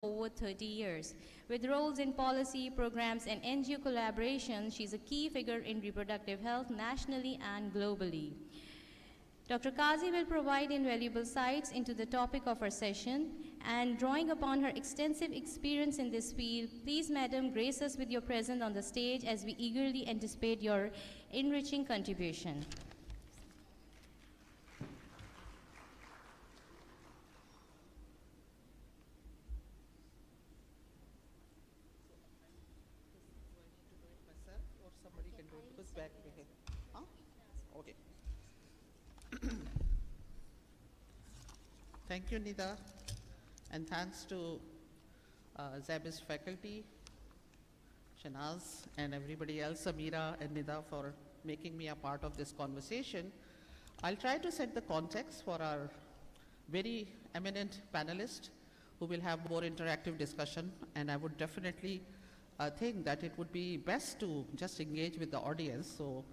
over 30 years. With roles in policy, programs, and NGO collaboration, she's a key figure in reproductive health nationally and globally. Dr. Kazi will provide invaluable insights into the topic of our session, and drawing upon her extensive experience in this field, please, Madam, grace us with your presence on the stage as we eagerly anticipate your enriching contribution. Okay. Thank you, Nida, and thanks to Szabist faculty, Shanaz, and everybody else, Amira and Nida, for making me a part of this conversation. I'll try to set the context for our very eminent panelists who will have more interactive discussion, and I would definitely think that it would be best to just engage with the audience. So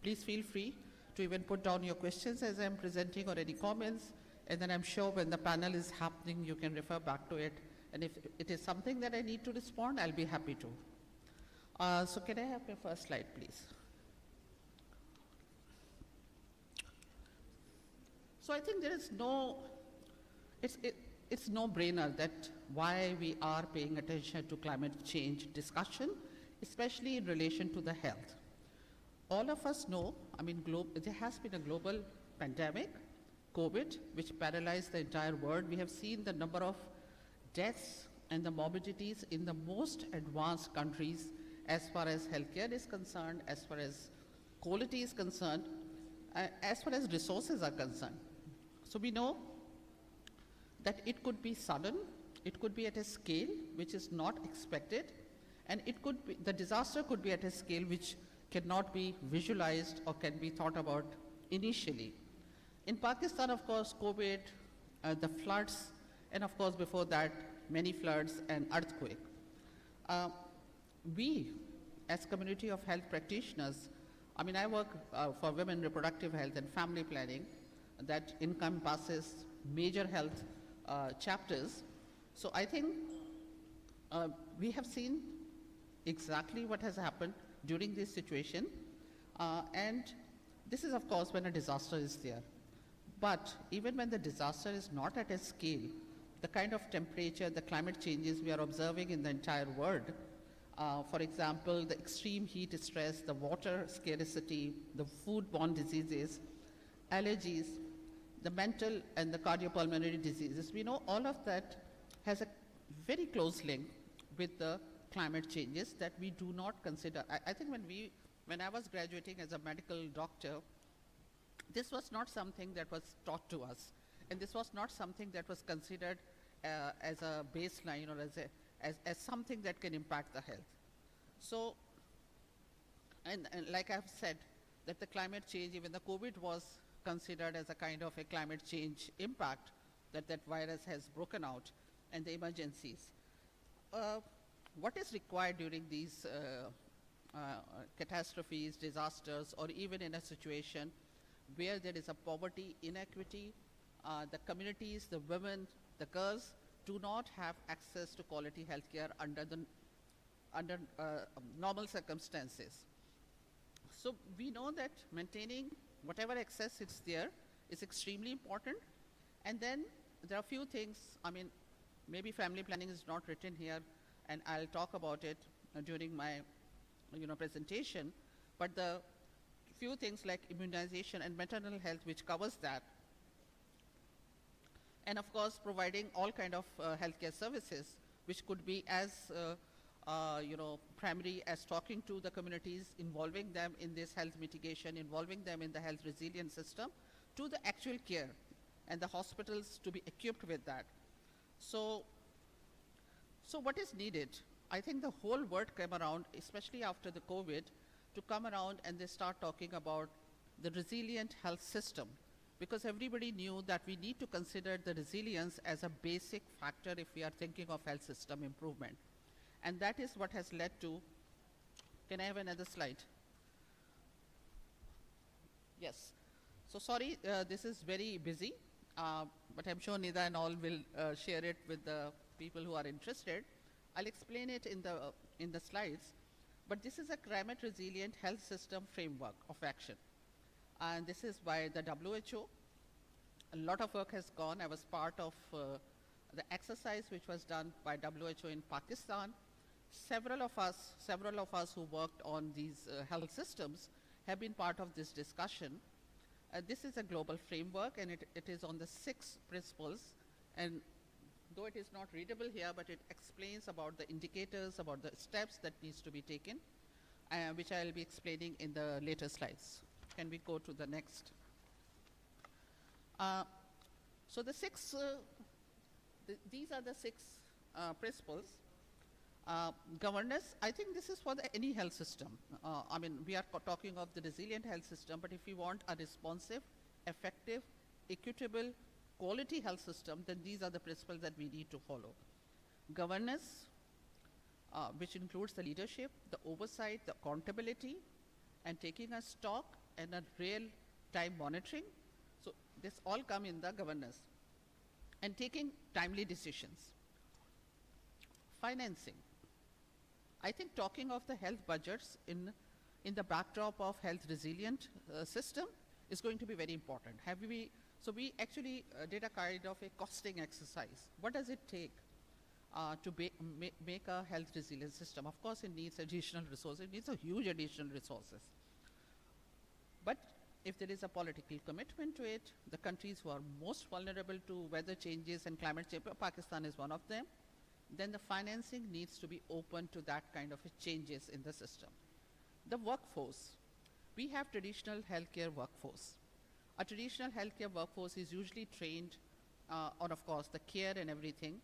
please feel free to even put down your questions as I'm presenting or any comments, and then I'm sure when the panel is happening, you can refer back to it. And if it is something that I need to respond, I'll be happy to. So can I have my first slide, please? So I think there is it's no-brainer that why we are paying attention to climate change discussion, especially in relation to the health. All of us know, there has been a global pandemic, COVID, which paralyzed the entire world. We have seen the number of deaths and the morbidities in the most advanced countries as far as healthcare is concerned, as far as quality is concerned, as far as resources are concerned. So we know that it could be sudden, it could be at a scale which is not expected, and the disaster could be at a scale which cannot be visualized or can be thought about initially. In Pakistan, of course, COVID, the floods, and of course before that, many floods and earthquake. We, as community of health practitioners, I work for women reproductive health and family planning that encompasses major health chapters. So I think we have seen exactly what has happened during this situation, and this is of course when a disaster is there. But even when the disaster is not at a scale, the kind of temperature, the climate changes we are observing in the entire world, for example, the extreme heat stress, the water scarcity, the foodborne diseases, allergies, the mental and the cardiopulmonary diseases, we know all of that has a very close link with the climate changes that we do not consider. I think when I was graduating as a medical doctor, this was not something that was taught to us, and this was not something that was considered as a baseline or as something that can impact the health. So, and like I've said, that the climate change, even the COVID was considered as a kind of a climate change impact, that virus has broken out, and the emergencies. What is required during these catastrophes, disasters, or even in a situation where there is a poverty, inequity, the communities, the women, the girls do not have access to quality healthcare under normal circumstances. So we know that maintaining whatever excess is there is extremely important. And then there are a few things, maybe family planning is not written here, and I'll talk about it during my presentation, but the few things like immunization and maternal health, which covers that, and of course providing all kind of healthcare services, which could be as primary as talking to the communities, involving them in this health mitigation, involving them in the health resilience system, to the actual care, and the hospitals to be equipped with that. So what is needed? I think the whole world came around, especially after the COVID, to come around and they start talking about the resilient health system, because everybody knew that we need to consider the resilience as a basic factor if we are thinking of health system improvement. And that is what has led to, can I have another slide? Yes. So sorry, this is very busy. but I'm sure Nida and all will share it with the people who are interested. I'll explain it in the slides. But this is a climate resilient health system framework of action. And this is by the WHO. A lot of work has gone. I was part of the exercise which was done by WHO in Pakistan. Several of us who worked on these health systems have been part of this discussion. This is a global framework, and it is on the 6 principles. And though it is not readable here, but it explains about the indicators, about the steps that needs to be taken, which I will be explaining in the later slides. Can we go to the next? So the 6, these are the 6 principles. Governance, I think this is for any health system. I mean, we are talking of the resilient health system, but if we want a responsive, effective, equitable, quality health system, then these are the principles that we need to follow. Governance, which includes the leadership, the oversight, the accountability, and taking a stock and a real-time monitoring. So this all come in the governance. And taking timely decisions. Financing. I think talking of the health budgets in the backdrop of health resilient system is going to be very important. So we actually did a kind of a costing exercise. What does it take to make a health resilient system? Of course, it needs additional resources. It needs a huge additional resources. But if there is a political commitment to it, the countries who are most vulnerable to weather changes and climate change, Pakistan is one of them, then the financing needs to be open to that kind of changes in the system. The workforce. We have traditional healthcare workforce. A traditional healthcare workforce is usually trained on, of course, the care and everything,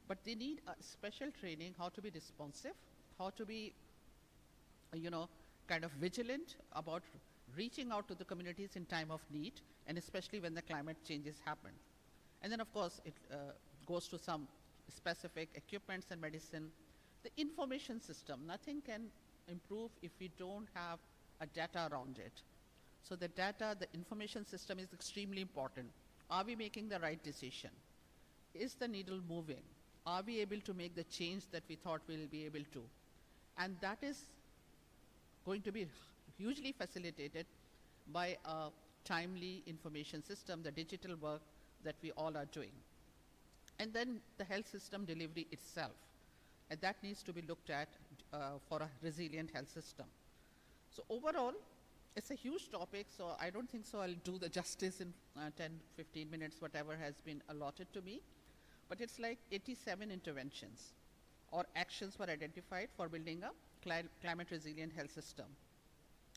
but they need a special training how to be responsive, how to be, kind of vigilant about reaching out to the communities in time of need, and especially when the climate changes happen. And then, of course, it goes to some specific equipments and medicine. The information system, nothing can improve if we don't have a data around it. So the data, the information system is extremely important. Are we making the right decision? Is the needle moving? Are we able to make the change that we thought we'll be able to? And that is going to be hugely facilitated by a timely information system, the digital work that we all are doing. And then the health system delivery itself. And that needs to be looked at for a resilient health system. So overall, it's a huge topic, so I don't think so I'll do the justice in 10, 15 minutes, whatever has been allotted to me. But it's like 87 interventions or actions were identified for building a climate resilient health system.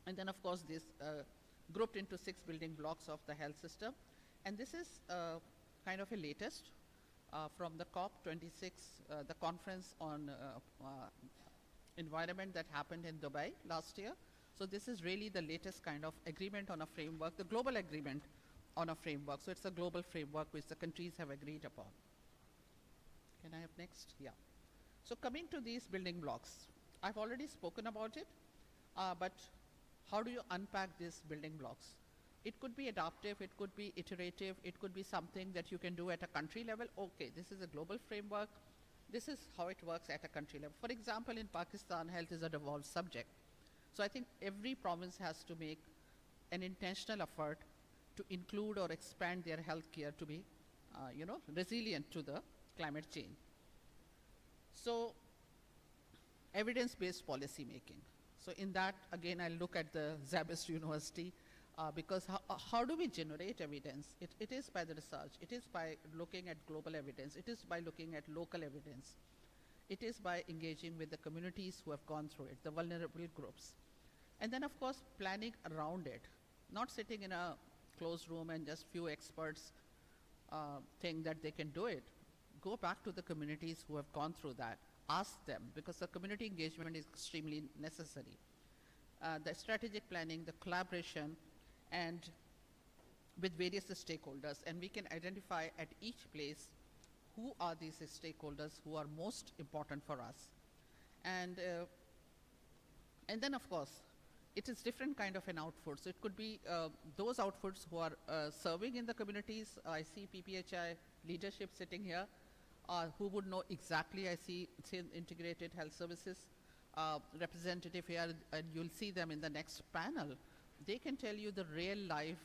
And then, of course, this grouped into 6 building blocks of the health system. And this is kind of a latest from the COP26, the conference on environment that happened in Dubai last year. So this is really the latest kind of agreement on a framework, the global agreement on a framework. So it's a global framework which the countries have agreed upon. Can I have next? Yeah. So coming to these building blocks, I've already spoken about it, but how do you unpack these building blocks? It could be adaptive, it could be iterative, it could be something that you can do at a country level. Okay, this is a global framework. This is how it works at a country level. For example, in Pakistan, health is a devolved subject. So I think every province has to make an intentional effort to include or expand their healthcare to be, resilient to the climate change. So evidence-based policy making. So in that, again, I'll look at the Szabist University, because how do we generate evidence? It is by the research. It is by looking at global evidence. It is by looking at local evidence. It is by engaging with the communities who have gone through it, the vulnerable groups. And then, of course, planning around it, not sitting in a closed room and just few experts think that they can do it. Go back to the communities who have gone through that. Ask them, because the community engagement is extremely necessary. The strategic planning, the collaboration, and with various stakeholders. And we can identify at each place who are these stakeholders who are most important for us. And then, of course, it is different kind of an output. So it could be those outputs who are serving in the communities. I see PPHI leadership sitting here, who would know exactly. I see integrated health services representative here, and you'll see them in the next panel. They can tell you the real life,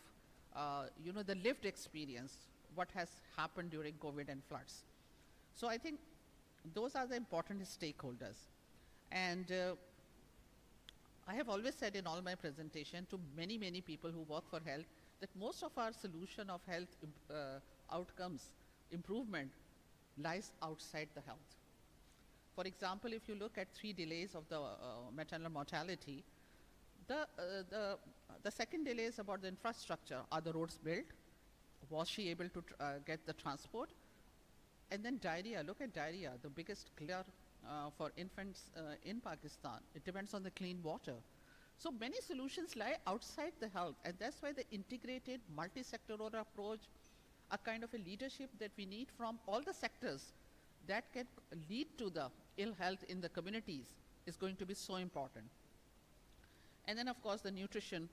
the lived experience, what has happened during COVID and floods. So I think those are the important stakeholders. And I have always said in all my presentation to many, many people who work for health that most of our solution of health outcomes improvement lies outside the health. For example, if you look at 3 delays of the maternal mortality, the second delay is about the infrastructure. Are the roads built? Was she able to get the transport? And then diarrhea. Look at diarrhea, the biggest killer for infants in Pakistan. It depends on the clean water. So many solutions lie outside the health, and that's why the integrated multi-sectoral approach, a kind of a leadership that we need from all the sectors that can lead to the ill health in the communities is going to be so important. And then of course the nutrition.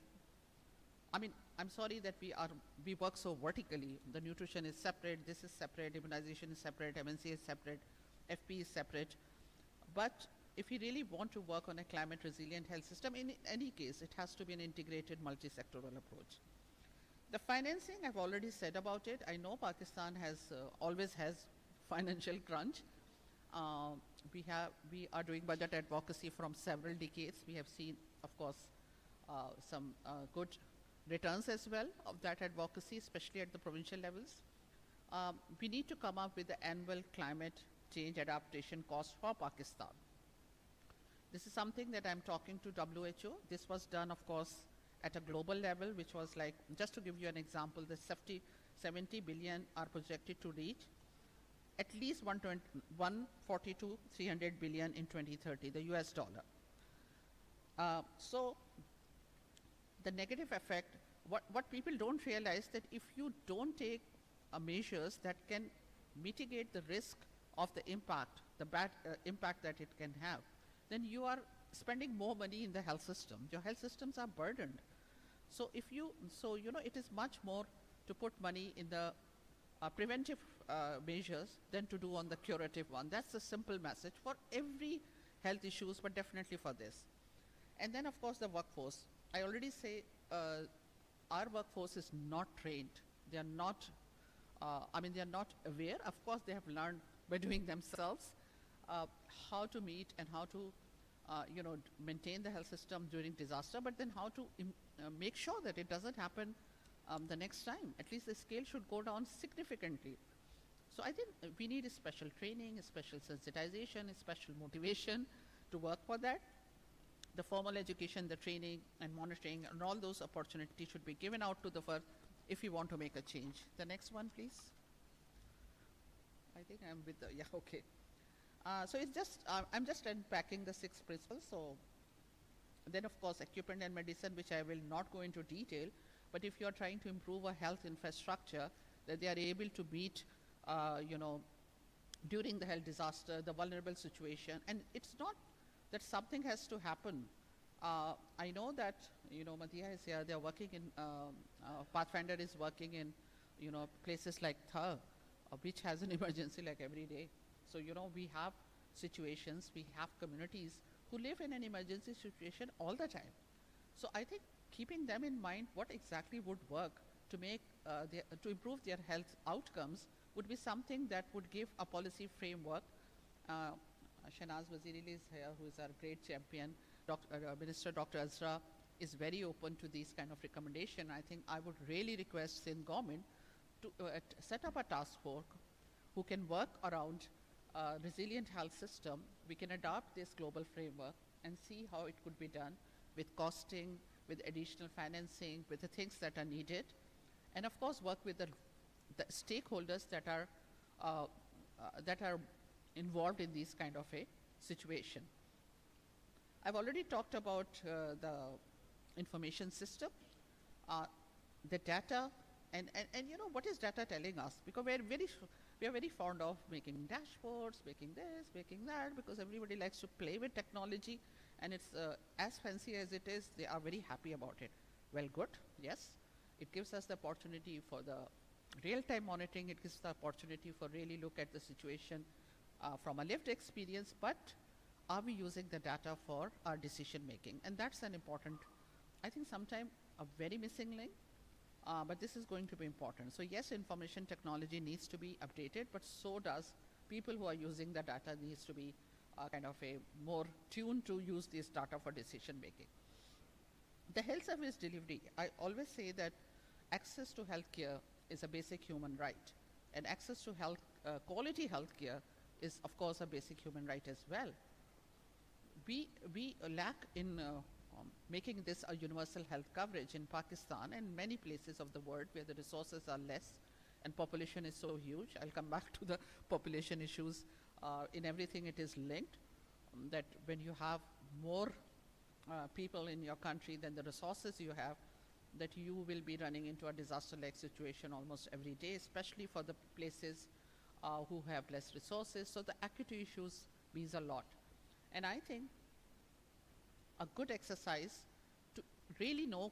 I mean, I'm sorry that we work so vertically. The nutrition is separate, this is separate, immunization is separate, MNC is separate, FP is separate. But if we really want to work on a climate resilient health system, in any case, it has to be an integrated multi-sectoral approach. The financing, I've already said about it. I know Pakistan always has financial crunch. We are doing budget advocacy from several decades. We have seen, of course, some good returns as well of that advocacy, especially at the provincial levels. We need to come up with the annual climate change adaptation cost for Pakistan. This is something that I'm talking to WHO. This was done, of course, at a global level, which was like, just to give you an example, the 70 billion are projected to reach at least 140 to 300 billion in 2030, the US dollar. So the negative effect, what people don't realize that if you don't take measures that can mitigate the risk of the impact, the bad impact that it can have, then you are spending more money in the health system. Your health systems are burdened. So it is much more to put money in the preventive measures than to do on the curative one. That's a simple message for every health issues, but definitely for this. And then of course the workforce. I already say our workforce is not trained. They are not, they are not aware. Of course they have learned by doing themselves how to meet and how to maintain the health system during disaster, but then how to make sure that it doesn't happen the next time. At least the scale should go down significantly. So I think we need a special training, a special sensitization, a special motivation to work for that. The formal education, the training and monitoring and all those opportunities should be given out to the first if you want to make a change. The next one, please. I think I'm with the, yeah, okay. So it's just, I'm just unpacking the 6 principles. So then of course equipment and medicine, which I will not go into detail, but if you're trying to improve a health infrastructure, that they are able to meet, during the health disaster, the vulnerable situation. And it's not that something has to happen. I know that, Madhya is here, they're working in, Pathfinder is working in, places like Thar, which has an emergency like every day. So, we have situations, we have communities who live in an emergency situation all the time. So I think keeping them in mind, what exactly would work to make, to improve their health outcomes would be something that would give a policy framework. Shanaz Waziri is here, who is our great champion. Minister Dr. Azra is very open to these kind of recommendation. I think I would really request Sindh government to set up a task force who can work around resilient health system. We can adopt this global framework and see how it could be done with costing, with additional financing, with the things that are needed. And of course work with the stakeholders that are involved in this kind of a situation. I've already talked about the information system, the data, and what is data telling us? Because we we are very fond of making dashboards, making this, making that, because everybody likes to play with technology, and it's as fancy as it is, they are very happy about it. Well, good, yes. It gives us the opportunity for the real-time monitoring. It gives the opportunity for really look at the situation from a lived experience, but are we using the data for our decision making? And that's an important, I think sometimes a very missing link, but this is going to be important. So yes, information technology needs to be updated, but so does people who are using the data needs to be kind of a more tuned to use this data for decision making. The health service delivery, I always say that access to healthcare is a basic human right, and access to quality healthcare is of course a basic human right as well. We lack in making this a universal health coverage in Pakistan and many places of the world where the resources are less and population is so huge. I'll come back to the population issues. In everything it is linked, that when you have more people in your country than the resources you have, that you will be running into a disaster-like situation almost every day, especially for the places who have less resources. So the equity issues means a lot. And I think a good exercise to really know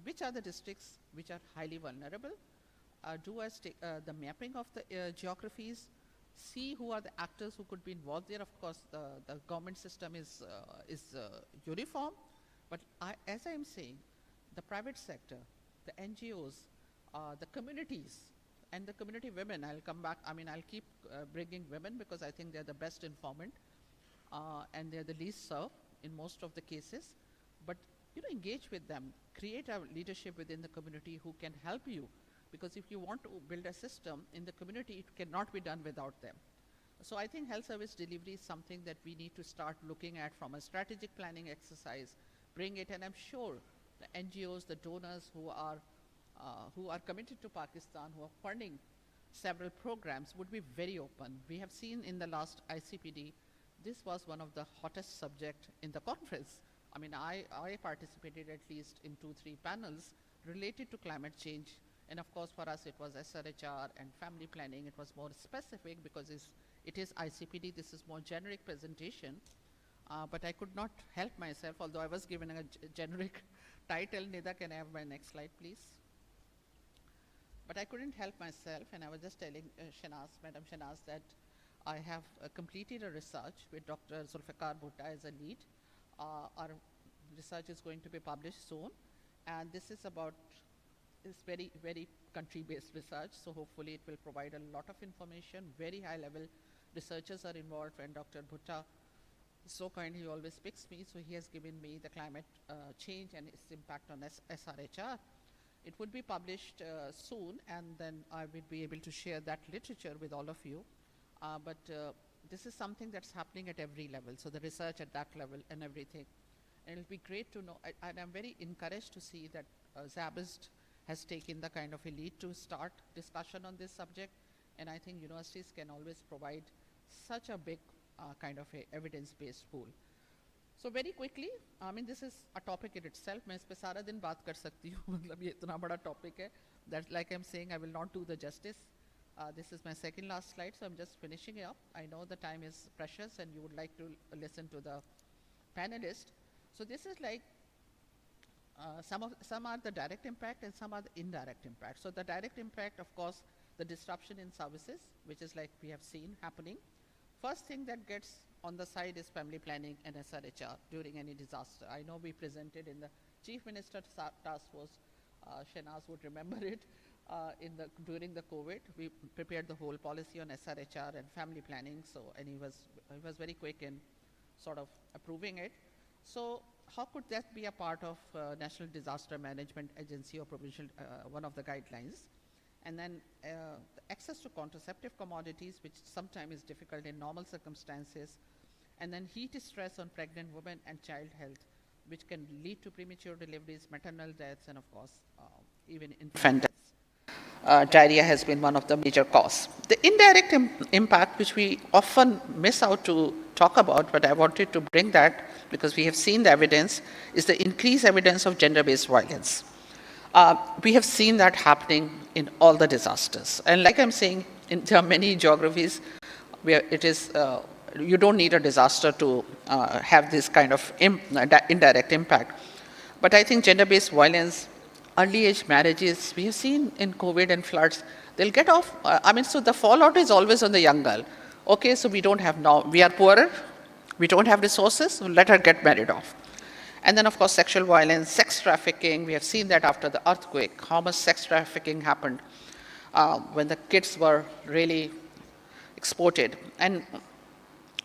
which are the districts which are highly vulnerable, the mapping of the geographies, see who are the actors who could be involved there. Of course, the government system is uniform, but as I'm saying, the private sector, the NGOs, the communities, and the community women, I'll come back, I'll keep bringing women because I think they're the best informant and they're the least served in most of the cases. But engage with them, create a leadership within the community who can help you, because if you want to build a system in the community, it cannot be done without them. So I think health service delivery is something that we need to start looking at from a strategic planning exercise, bring it, and I'm sure the NGOs, the donors who are committed to Pakistan, who are funding several programs, would be very open. We have seen in the last ICPD, this was one of the hottest subject in the conference. I participated at least in 2-3 panels related to climate change. And of course, for us, it was SRHR and family planning. It was more specific because it is ICPD. This is more generic presentation. But I could not help myself, although I was given a generic title. Nida, can I have my next slide, please? But I couldn't help myself, and I was just telling Madam Shanaz, that I have completed a research with Dr. Zulfikar Bhutta as a lead. Our research is going to be published soon, and this is very, very country-based research, so hopefully it will provide a lot of information. Very high-level researchers are involved, and Dr. Bhutta so kindly always picks me, so he has given me the climate change and its impact on SRHR. It would be published soon, and then I will be able to share that literature with all of you. But this is something that's happening at every level, so the research at that level and everything. And it'll be great to know, and I'm very encouraged to see that Szabist has taken the kind of a lead to start discussion on this subject, and I think universities can always provide such a big kind of a evidence-based pool. So very quickly, this is a topic in itself. मैं इस पे सारा दिन बात कर सकती हूँ, मतलब ये इतना बड़ा topic है that, like I'm saying, I will not do the justice. This is my second last slide, so I'm just finishing it up. I know the time is precious and you would like to listen to the panelists. So this is like some are the direct impact and some are the indirect impact. So the direct impact, of course, the disruption in services, which is like we have seen happening. First thing that gets on the side is family planning and SRHR during any disaster. I know we presented in the Chief Minister's Task Force, Shanaz would remember it, during the COVID. We prepared the whole policy on SRHR and family planning, and he was very quick in sort of approving it. So how could that be a part of National Disaster Management Agency or provincial, one of the guidelines? And then the access to contraceptive commodities, which sometimes is difficult in normal circumstances. And then heat stress on pregnant women and child health, which can lead to premature deliveries, maternal deaths, and of course, even infant deaths. Diarrhea has been one of the major causes. The indirect impact, which we often miss out to talk about, but I wanted to bring that because we have seen the evidence, is the increased evidence of gender-based violence. We have seen that happening in all the disasters. And like I'm saying, there are many geographies where it is, you don't need a disaster to have this kind of indirect impact. But I think gender-based violence, early age marriages, we have seen in COVID and floods, they'll get off. So the fallout is always on the young girl. Okay, so we don't have now, we are poorer, we don't have resources, so let her get married off. And then, of course, sexual violence, sex trafficking. We have seen that after the earthquake, how much sex trafficking happened when the kids were really exported. And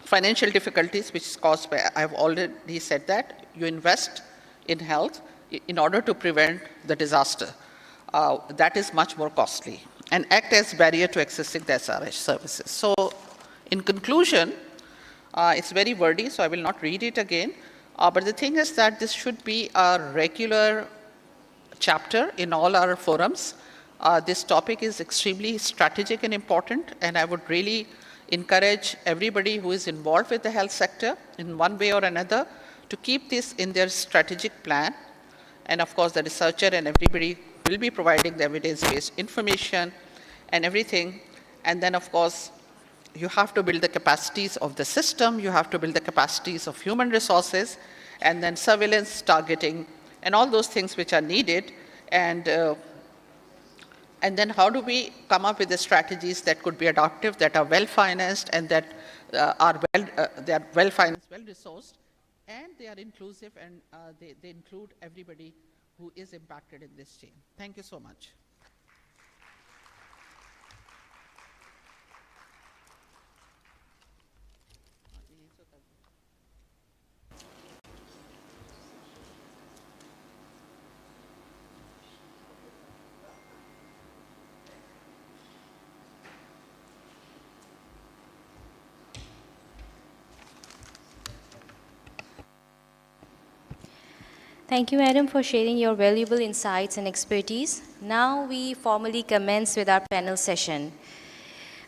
financial difficulties, which is caused by, I've already said that, you invest in health in order to prevent the disaster. That is much more costly and act as barrier to accessing the SRH services. So in conclusion, it's very wordy, so I will not read it again. But the thing is that this should be a regular chapter in all our forums. This topic is extremely strategic and important, and I would really encourage everybody who is involved with the health sector in one way or another to keep this in their strategic plan. And of course, the researcher and everybody will be providing the evidence-based information and everything. And then, of course, you have to build the capacities of the system, you have to build the capacities of human resources, and then surveillance, targeting, and all those things which are needed. And then how do we come up with the strategies that could be adaptive, that are well-financed, and that they are well-financed, well-resourced, and they are inclusive, and they include everybody who is impacted in this chain. Thank you so much. Thank you, Madam, for sharing your valuable insights and expertise. Now we formally commence with our panel session.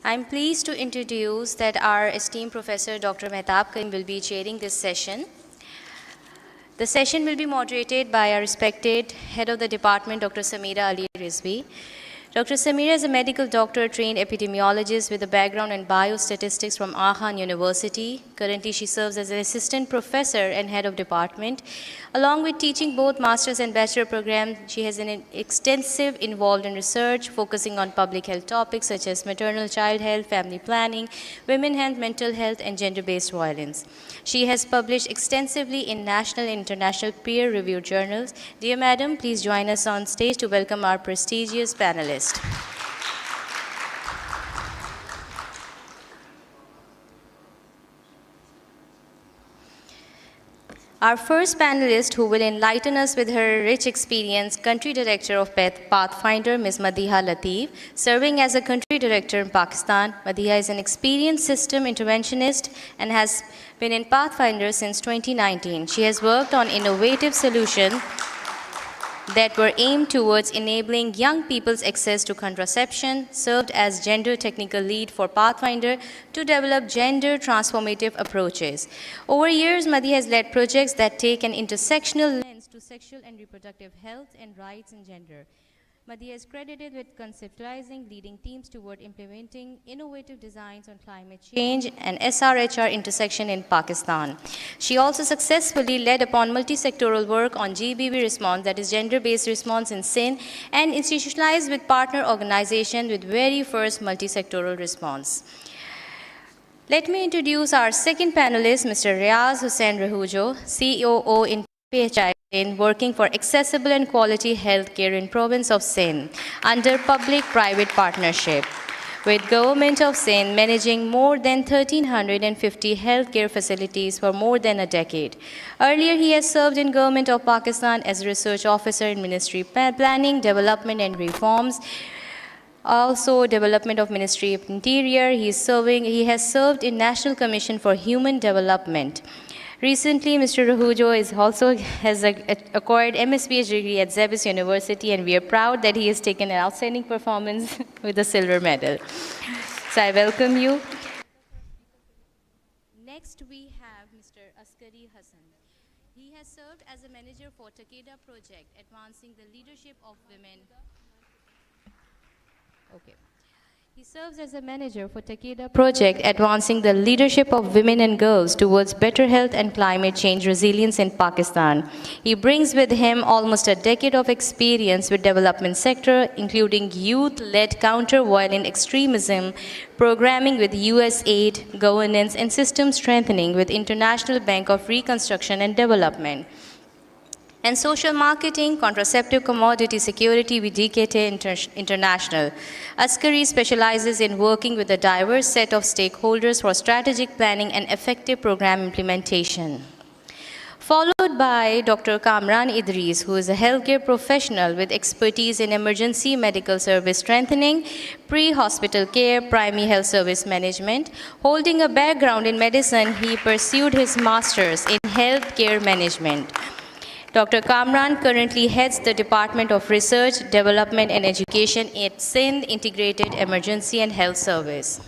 I'm pleased to introduce that our esteemed Professor Dr. Mehtab Karim will be chairing this session. The session will be moderated by our respected Head of the Department, Dr. Samira Ali Rizvi. Dr. Samira is a medical doctor, trained epidemiologist with a background in biostatistics from Aachen University. Currently, she serves as an assistant professor and head of department. Along with teaching both master's and bachelor programs, she has an extensive involved in research, focusing on public health topics such as maternal child health, family planning, women health, mental health, and gender-based violence. She has published extensively in national and international peer-reviewed journals. Dear Madam, please join us on stage to welcome our prestigious panelists. Our first panelist, who will enlighten us with her rich experience, Country Director of Pathfinder, Ms. Madiha Latif, serving as a Country Director in Pakistan. Madiha is an experienced system interventionist and has been in Pathfinder since 2019. She has worked on innovative solutions that were aimed towards enabling young people's access to contraception, served as gender technical lead for Pathfinder to develop gender transformative approaches. Over years, Madhi has led projects that take an intersectional lens to sexual and reproductive health and rights in gender. Madhi is credited with conceptualizing leading teams toward implementing innovative designs on climate change and SRHR intersection in Pakistan. She also successfully led upon multi-sectoral work on GBV response, that is gender-based response in Sindh, and institutionalized with partner organizations with very first multi-sectoral response. Let me introduce our second panelist, Mr. Riaz Hussain Rahujo, COO in PHI, working for accessible and quality healthcare in province of Sindh under public-private partnership, with government of Sindh managing more than 1,350 healthcare facilities for more than a decade. Earlier, he has served in government of Pakistan as a research officer in Ministry Planning, Development and Reforms, also development of Ministry of Interior. He has served in National Commission for Human Development. Recently, Mr. Rahujo has acquired MSPH degree at Szabist University, and we are proud that he has taken an outstanding performance with a silver medal. So I welcome you. Next, we have Mr. Askari Hassan. He has served as a manager for Takeda project, advancing the leadership of women. Okay. He serves as a manager for Takeda project advancing the leadership of women and girls towards better health and climate change resilience in Pakistan. He brings with him almost a decade of experience with development sector, including youth-led counter-violent extremism, programming with US aid, governance and system strengthening with International Bank of Reconstruction and Development. And social marketing, contraceptive commodity security with DKT International. Askari specializes in working with a diverse set of stakeholders for strategic planning and effective program implementation. Followed by Dr. Kamran Idris, who is a healthcare professional with expertise in emergency medical service strengthening, pre-hospital care, primary health service management. Holding a background in medicine, he pursued his master's in healthcare management. Dr. Kamran currently heads the Department of Research, Development and Education at Sindh Integrated Emergency and Health Service.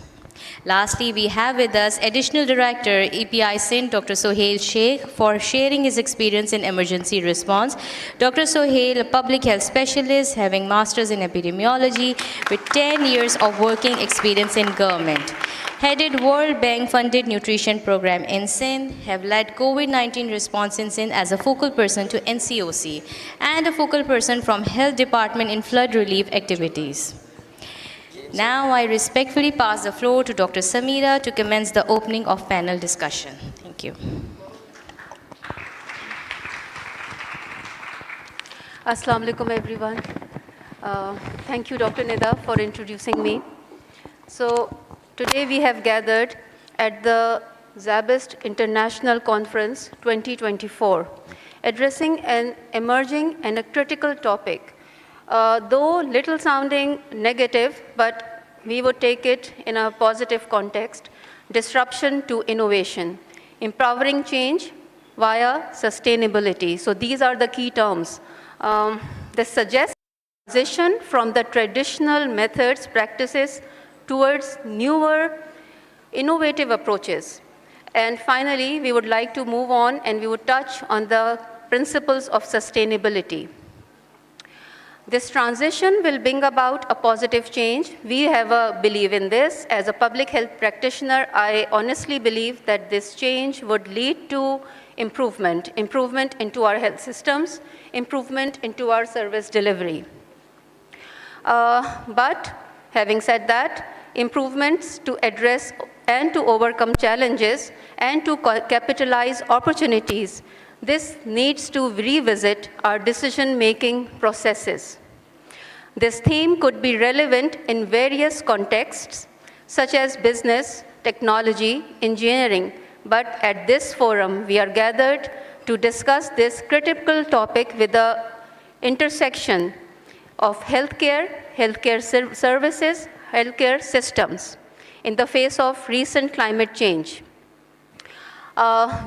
Lastly, we have with us Additional Director, EPI Sindh, Dr. Sohail Sheikh, for sharing his experience in emergency response. Dr. Sohail, a public health specialist, having masters in epidemiology with 10 years of working experience in government. Headed World Bank-funded nutrition program in Sindh, have led COVID-19 response in Sindh as a focal person to NCOC, and a focal person from Health Department in flood relief activities. Now I respectfully pass the floor to Dr. Samira to commence the opening of panel discussion. Thank you. Assalamu alaikum, everyone. Thank you, Dr. Nida, for introducing me. So today we have gathered at the Szabist International Conference 2024, addressing an emerging and a critical topic. Though little sounding negative, but we would take it in a positive context: disruption to innovation, empowering change via sustainability. So these are the key terms. This suggests transition from the traditional methods, practices towards newer, innovative approaches. And finally, we would like to move on and we would touch on the principles of sustainability. This transition will bring about a positive change. We have a belief in this. As a public health practitioner, I honestly believe that this change would lead to improvement into our health systems, improvement into our service delivery. But having said that, improvements to address and to overcome challenges and to capitalize opportunities, this needs to revisit our decision-making processes. This theme could be relevant in various contexts, such as business, technology, engineering, but at this forum, we are gathered to discuss this critical topic with the intersection of healthcare, healthcare services, healthcare systems in the face of recent climate change.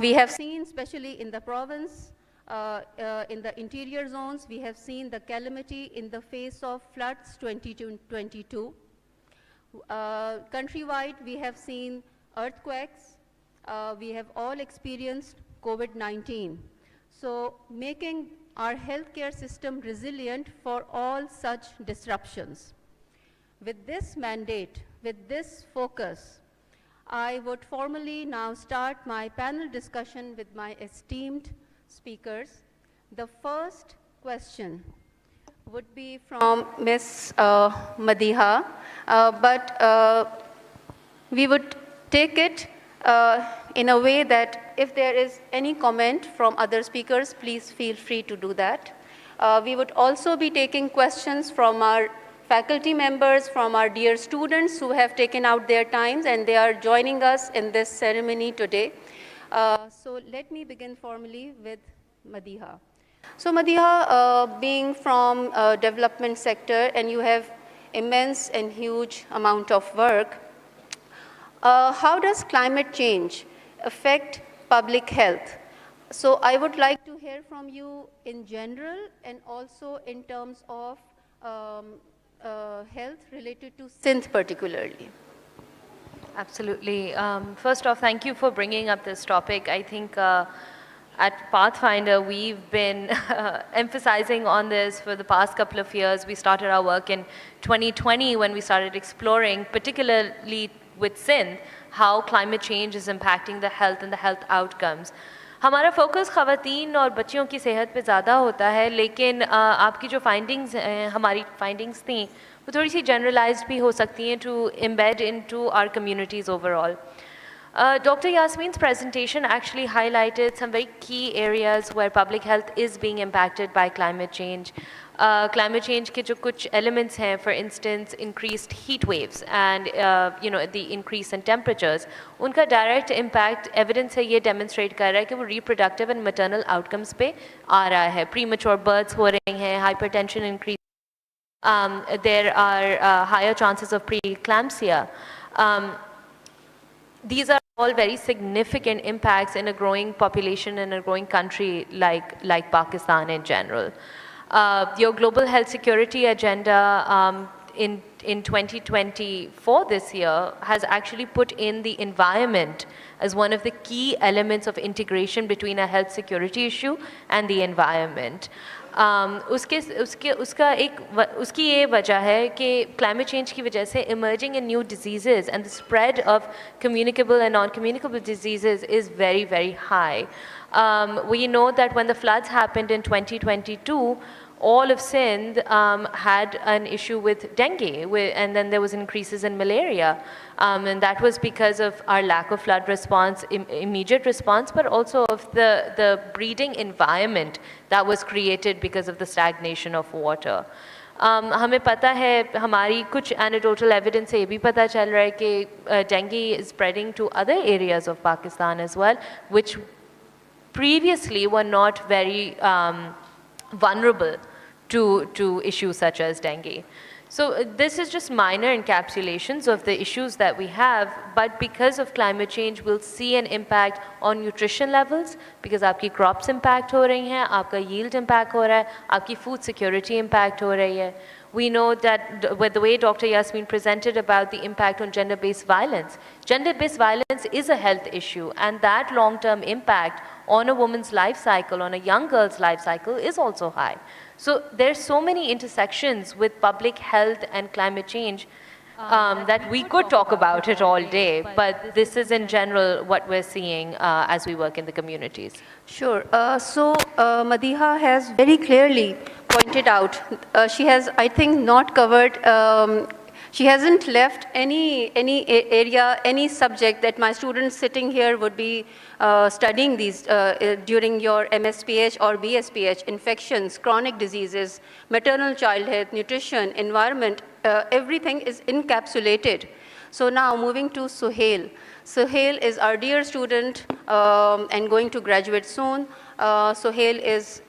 We have seen, especially in the province, in the interior zones, we have seen the calamity in the face of floods 2022. Countrywide, we have seen earthquakes. We have all experienced COVID-19. So making our healthcare system resilient for all such disruptions. With this mandate, with this focus, I would formally now start my panel discussion with my esteemed speakers. The first question would be from Ms. Madiha, but we would take it in a way that if there is any comment from other speakers, please feel free to do that. We would also be taking questions from our faculty members, from our dear students who have taken out their times and they are joining us in this ceremony today. So let me begin formally with Madiha. So Madiha, being from development sector and you have immense and huge amount of work, how does climate change affect public health? So I would like to hear from you in general and also in terms of health related to Sindh particularly. Absolutely. First off, thank you for bringing up this topic. I think at Pathfinder, we've been emphasizing on this for the past couple of years. We started our work in 2020 when we started exploring, particularly with Sindh, how climate change is impacting the health and the health outcomes. हमारा focus ख़वातीन और बच्चियों की सेहत पे ज़्यादा होता है, लेकिन आपकी जो फाइंडिंग्स हमारी फाइंडिंग्स थी वो थोड़ी सी जनरलाइज्ड भी हो सकती हैं to embed into our communities overall. Dr. Yasmin's presentation actually highlighted some very key areas where public health is being impacted by climate change. Climate change के जो कुछ elements हैं, for instance, increased heat waves and the increase in temperatures, उनका direct impact evidence है ये demonstrate कर रहा है कि वो reproductive and maternal outcomes पे आ रहा है. Premature births हो रही हैं, hypertension increase, there are higher chances of preeclampsia. These are all very significant impacts in a growing population in a growing country like Pakistan in general. Your global health security agenda in 2024 this year has actually put in the environment as one of the key elements of integration between a health security issue and the environment. उसकी ये वजह है कि climate change की वजह से emerging in new diseases and the spread of communicable and non-communicable diseases is very, very high. We know that when the floods happened in 2022, all of Sindh had an issue with dengue, and then there was increases in malaria. And that was because of our lack of flood response, immediate response, but also of the breeding environment that was created because of the stagnation of water. हमें पता है, हमारी कुछ anecdotal evidence से ये भी पता चल रहा है कि dengue is spreading to other areas of Pakistan as well, which previously were not very vulnerable to issues such as dengue. So this is just minor encapsulations of the issues that we have, but because of climate change, we'll see an impact on nutrition levels because आपकी crops impact हो रही हैं, आपका yield impact हो रहा है, आपकी food security impact हो रही है. We know that with the way Dr. Yasmin presented about the impact on gender-based violence is a health issue, and that long-term impact on a woman's life cycle, on a young girl's life cycle is also high. So there's so many intersections with public health and climate change that we could talk about it all day, but this is in general what we're seeing as we work in the communities. Sure. So Madiha has very clearly pointed out, she has, I think, not covered, she hasn't left any area, any subject that my students sitting here would be studying these during your MSPH or BSPH, infections, chronic diseases, maternal child health, nutrition, environment, everything is encapsulated. So now moving to Suhail. Suhail is our dear student and going to graduate soon. Suhail is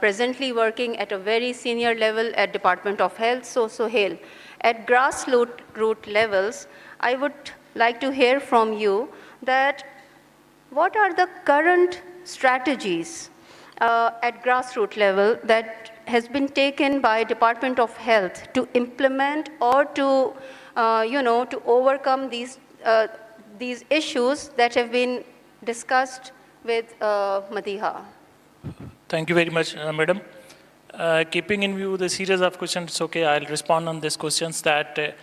presently working at a very senior level at Department of Health. So Suhail, at grassroots levels, I would like to hear from you that what are the current strategies at grassroots level that has been taken by Department of Health to implement or to to overcome these issues that have been discussed with Madiha. Thank you very much, Madam. Keeping in view the series of questions, okay, I'll respond on these questions that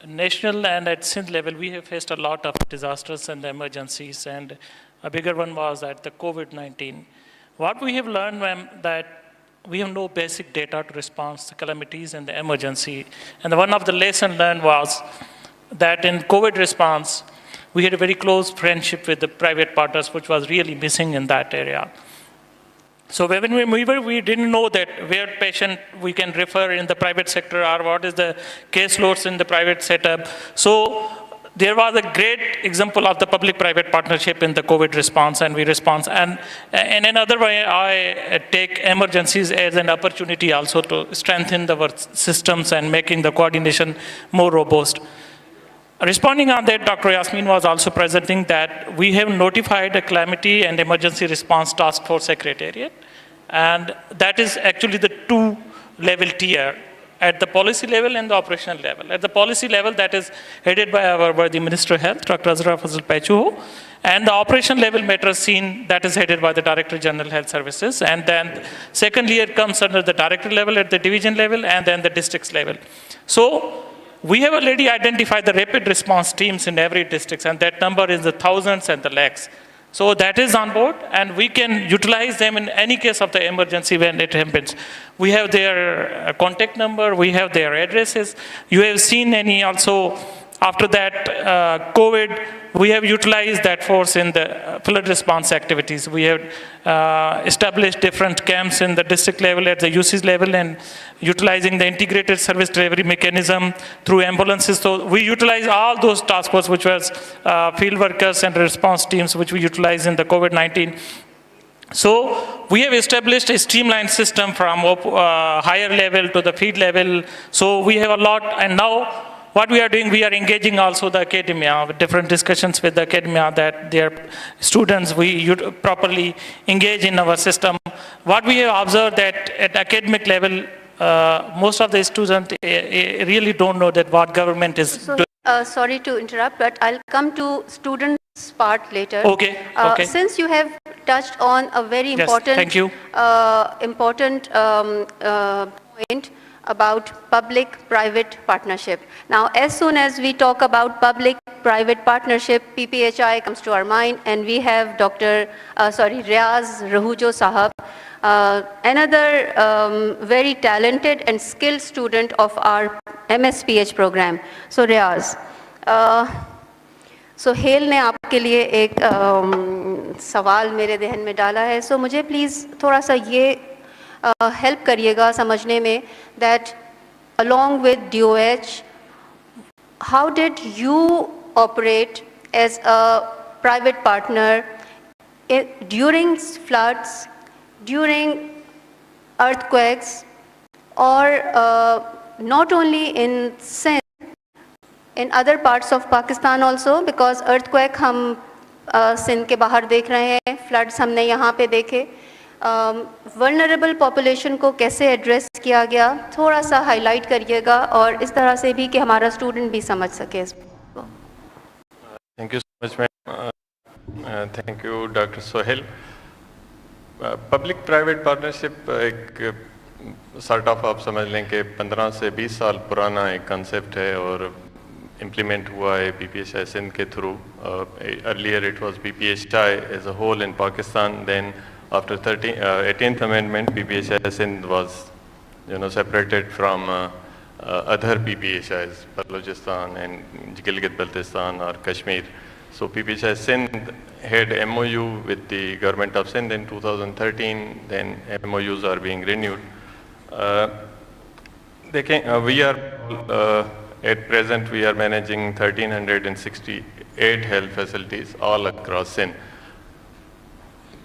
national and at Sindh level, we have faced a lot of disasters and emergencies, and a bigger one was at the COVID-19. What we have learned, ma'am, that we have no basic data to respond to calamities and the emergency. And one of the lessons learned was that in COVID response, we had a very close friendship with the private partners, which was really missing in that area. So when we didn't know that where patient we can refer in the private sector or what is the caseloads in the private setup. So there was a great example of the public-private partnership in the COVID response, and we respond. And in another way, I take emergencies as an opportunity also to strengthen our systems and making the coordination more robust. Responding on that, Dr. Yasmin was also presenting that we have notified a Calamity and Emergency Response Task Force Secretariat, and that is actually the two-level tier. at the policy level and the operational level. At the policy level, that is headed by our worthy Minister of Health, Dr. Azra Fazal Pechuho, and the operation level matters seen, that is headed by the Director General Health Services. And then secondly, it comes under the director level at the division level and then the districts level. So we have already identified the rapid response teams in every district, and that number is the thousands and the lakhs. So that is on board, and we can utilize them in any case of the emergency when it happens. We have their contact number, we have their addresses. You have seen any also, after that COVID, we have utilized that force in the flood response activities. We have established different camps in the district level, at the UC's level, and utilizing the integrated service delivery mechanism through ambulances. So we utilize all those task force, which was field workers and response teams, which we utilize in the COVID-19. So we have established a streamlined system from higher level to the field level. So we have a lot, and now what we are doing, we are engaging also the academia with different discussions with the academia that their students, we properly engage in our system. What we have observed that at academic level, most of the students really don't know that what government is doing. Sorry to interrupt, but I'll come to students' part later. Okay, okay. Since you have touched on a very important, thank you. Point about public-private partnership. Now, as soon as we talk about public-private partnership, PPHI comes to our mind, and we have Riaz Rahujo Sahab, another very talented and skilled student of our MSPH program. So, Riaz, so hello ने आपके लिए एक सवाल मेरे जहन में डाला है. So, मुझे प्लीज़ थोड़ा सा ये help करिएगा समझने में that along with DOH, how did you operate as a private partner during floods, during earthquakes, or not only in Sindh, in other parts of Pakistan also, because earthquake हम सिंध के बाहर देख रहे हैं, floods हमने यहाँ पे देखे. वल्नरेबल पॉपुलेशन को कैसे एड्रेस किया गया, थोड़ा सा हाईलाइट करिएगा, और इस तरह से भी कि हमारा स्टूडेंट भी समझ सके इसको. Thank you so much ma'am. Thank you doctor Sohail. Public private partnership एक सॉर्ट ऑफ आप समझ लें कि 15 से 20 साल पुराना एक कंसेप्ट है और इम्प्लीमेंट हुआ है PPHI सिंध के through. Earlier it was PPHI as a whole in Pakistan, then after 18th amendment, PPHI Sindh was, separated from other PPHIs, Balochistan and Gilgit-Baltistan or Kashmir. So PPHI Sindh had MOU with the government of Sindh in 2013. Then MOUs are being renewed. We are at present we are managing 1,368 health facilities all across Sindh.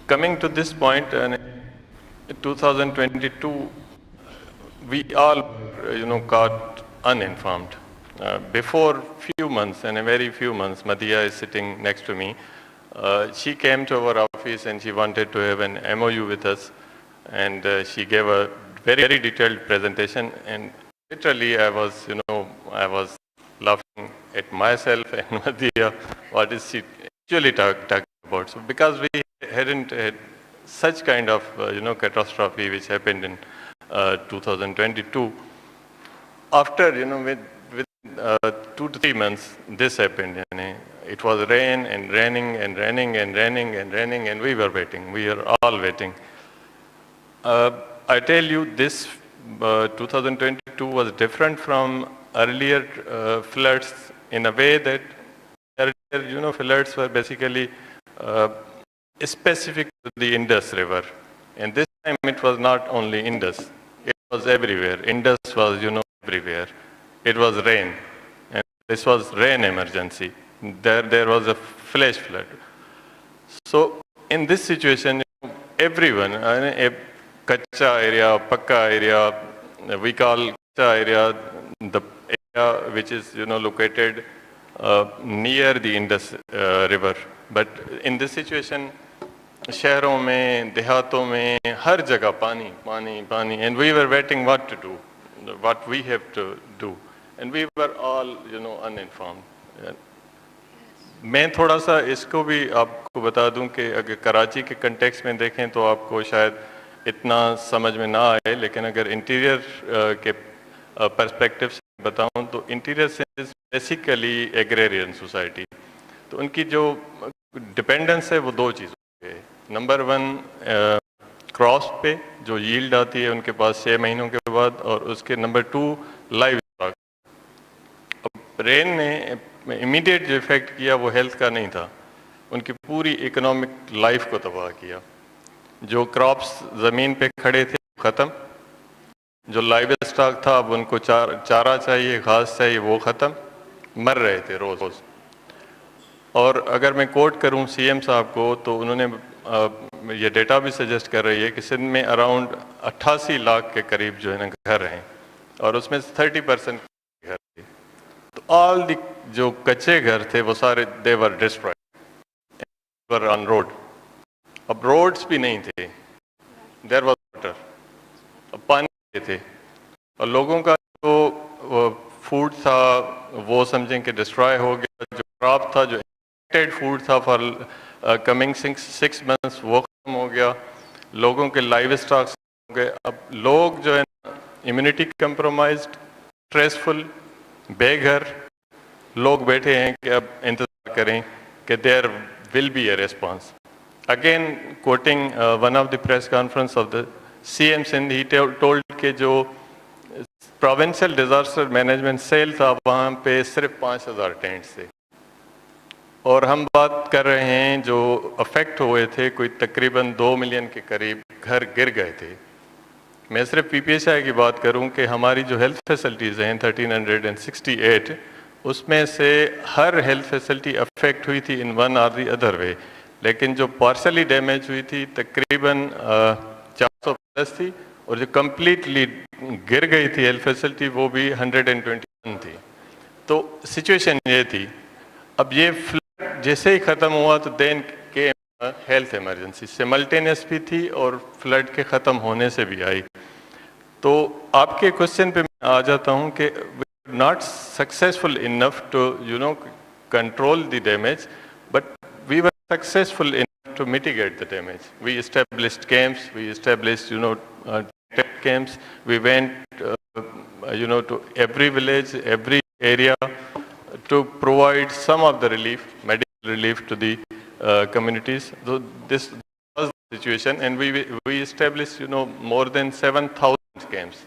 Coming to this point, in 2022, we all, got uninformed. Before few months, and a very few months, Madhya is sitting next to me. She came to our office and she wanted to have an MOU with us, and she gave a very, very detailed presentation. And literally, I was laughing at myself and Madhya. What is she actually talking about? So, because we hadn't had such kind of catastrophe which happened in 2022. After with 2 to 3 months, this happened. It was rain and raining and raining and raining and raining, and we were waiting. We are all waiting. I tell you, this 2022 was different from earlier floods in a way that earlier, floods were basically specific to the Indus River. And this time it was not only Indus, it was everywhere. Indus was, everywhere. It was rain. And this was rain emergency. There was a flash flood. So in this situation, everyone, a Kacha area, Pakka area, we call Kacha area, the area which is, located near the Indus River. But in this situation, शहरों में, देहातों में, हर जगह पानी, पानी, पानी, and we were waiting what to do. what we have to do. And we were all, uninformed. मैं थोड़ा सा इसको भी आपको बता दूं कि अगर कराची के कंटेक्स्ट में देखें तो आपको शायद इतना समझ में ना आए, लेकिन अगर इंटीरियर के पर्सपेक्टिव से बताऊं तो इंटीरियर से बेसिकली एग्रेरियन सोसाइटी, तो उनकी जो डिपेंडेंस है वो दो चीज़ों पे है। नंबर वन क्रॉप्स पे जो यील्ड आती है उनके पास 6 महीनों के बाद, और उसके नंबर 2 लाइव स्टॉक। अब रेन ने इमीडिएट जो इफेक्ट किया वो हेल्थ का नहीं था, उनकी पूरी इकोनॉमिक लाइफ को तबाह किया। जो क्रॉप्स ज़मीन पे खड़े थे ख़त्म, जो लाइव स्टॉक था अब उनको चारा चाहिए, घास चाहिए, वो ख़त्म, मर रहे थे रोज़ रोज़। और अगर मैं कोट करूं सीएम साहब को तो उन्होंने ये डेटा भी सजेस्ट कर रही है कि सिंध में अराउंड 88 लाख के करीब जो है ना घर हैं, और उसमें 30% घर थे। तो ऑल द जो कच्चे घर थे वो सारे they were destroyed, were on road. अब रोड्स भी नहीं थे, देयर वाज वाटर, अब पानी थे, और लोगों का जो फूड था वो समझें कि डिस्ट्रॉय हो गया। जो क्रॉप था, जो फूड था फॉर कमिंग 6 मंथ्स, वो खत्म हो गया। लोगों के लाइव स्टॉक्स हो गए। अब लोग जो है इम्यूनिटी कंप्रोमाइज्ड, स्ट्रेसफुल, बेघर लोग बैठे हैं कि अब इंतजार करें कि there will be a response. Again quoting one of the press conference of the CM Sindh, he told के जो प्रोविंशियल डिजास्टर मैनेजमेंट सेल था वहाँ पे सिर्फ 5000 टेंट्स थे, और हम बात कर रहे हैं जो अफेक्ट हुए थे कोई तकरीबन 2 मिलियन के करीब घर गिर गए थे। मैं सिर्फ पीपीएसआई की बात करूं कि हमारी जो हेल्थ फैसिलिटीज़ हैं 1368, उसमें से हर हेल्थ फैसिलिटी अफेक्ट हुई थी इन वन और दी अदर वे, लेकिन जो पार्शली डैमेज हुई थी तकरीबन 400 प्लस थी, और जो कम्प्लीटली गिर गई थी हेल्थ फैसिलिटी वो भी 121 थी। तो सिचुएशन ये थी। अब ये फ्लड जैसे ही ख़त्म हुआ तो देन के हेल्थ इमरजेंसी सिमल्टेनियस भी थी और फ्लड के ख़त्म होने से भी आई। तो आपके क्वेश्चन पे मैं आ जाता हूँ कि not successful enough to control the damage, but we were successful enough to mitigate the damage. We established camps, we established camps, we went to every village, every area to provide some of the relief, medical relief to the communities. So this was the situation, and we established more than 7,000 camps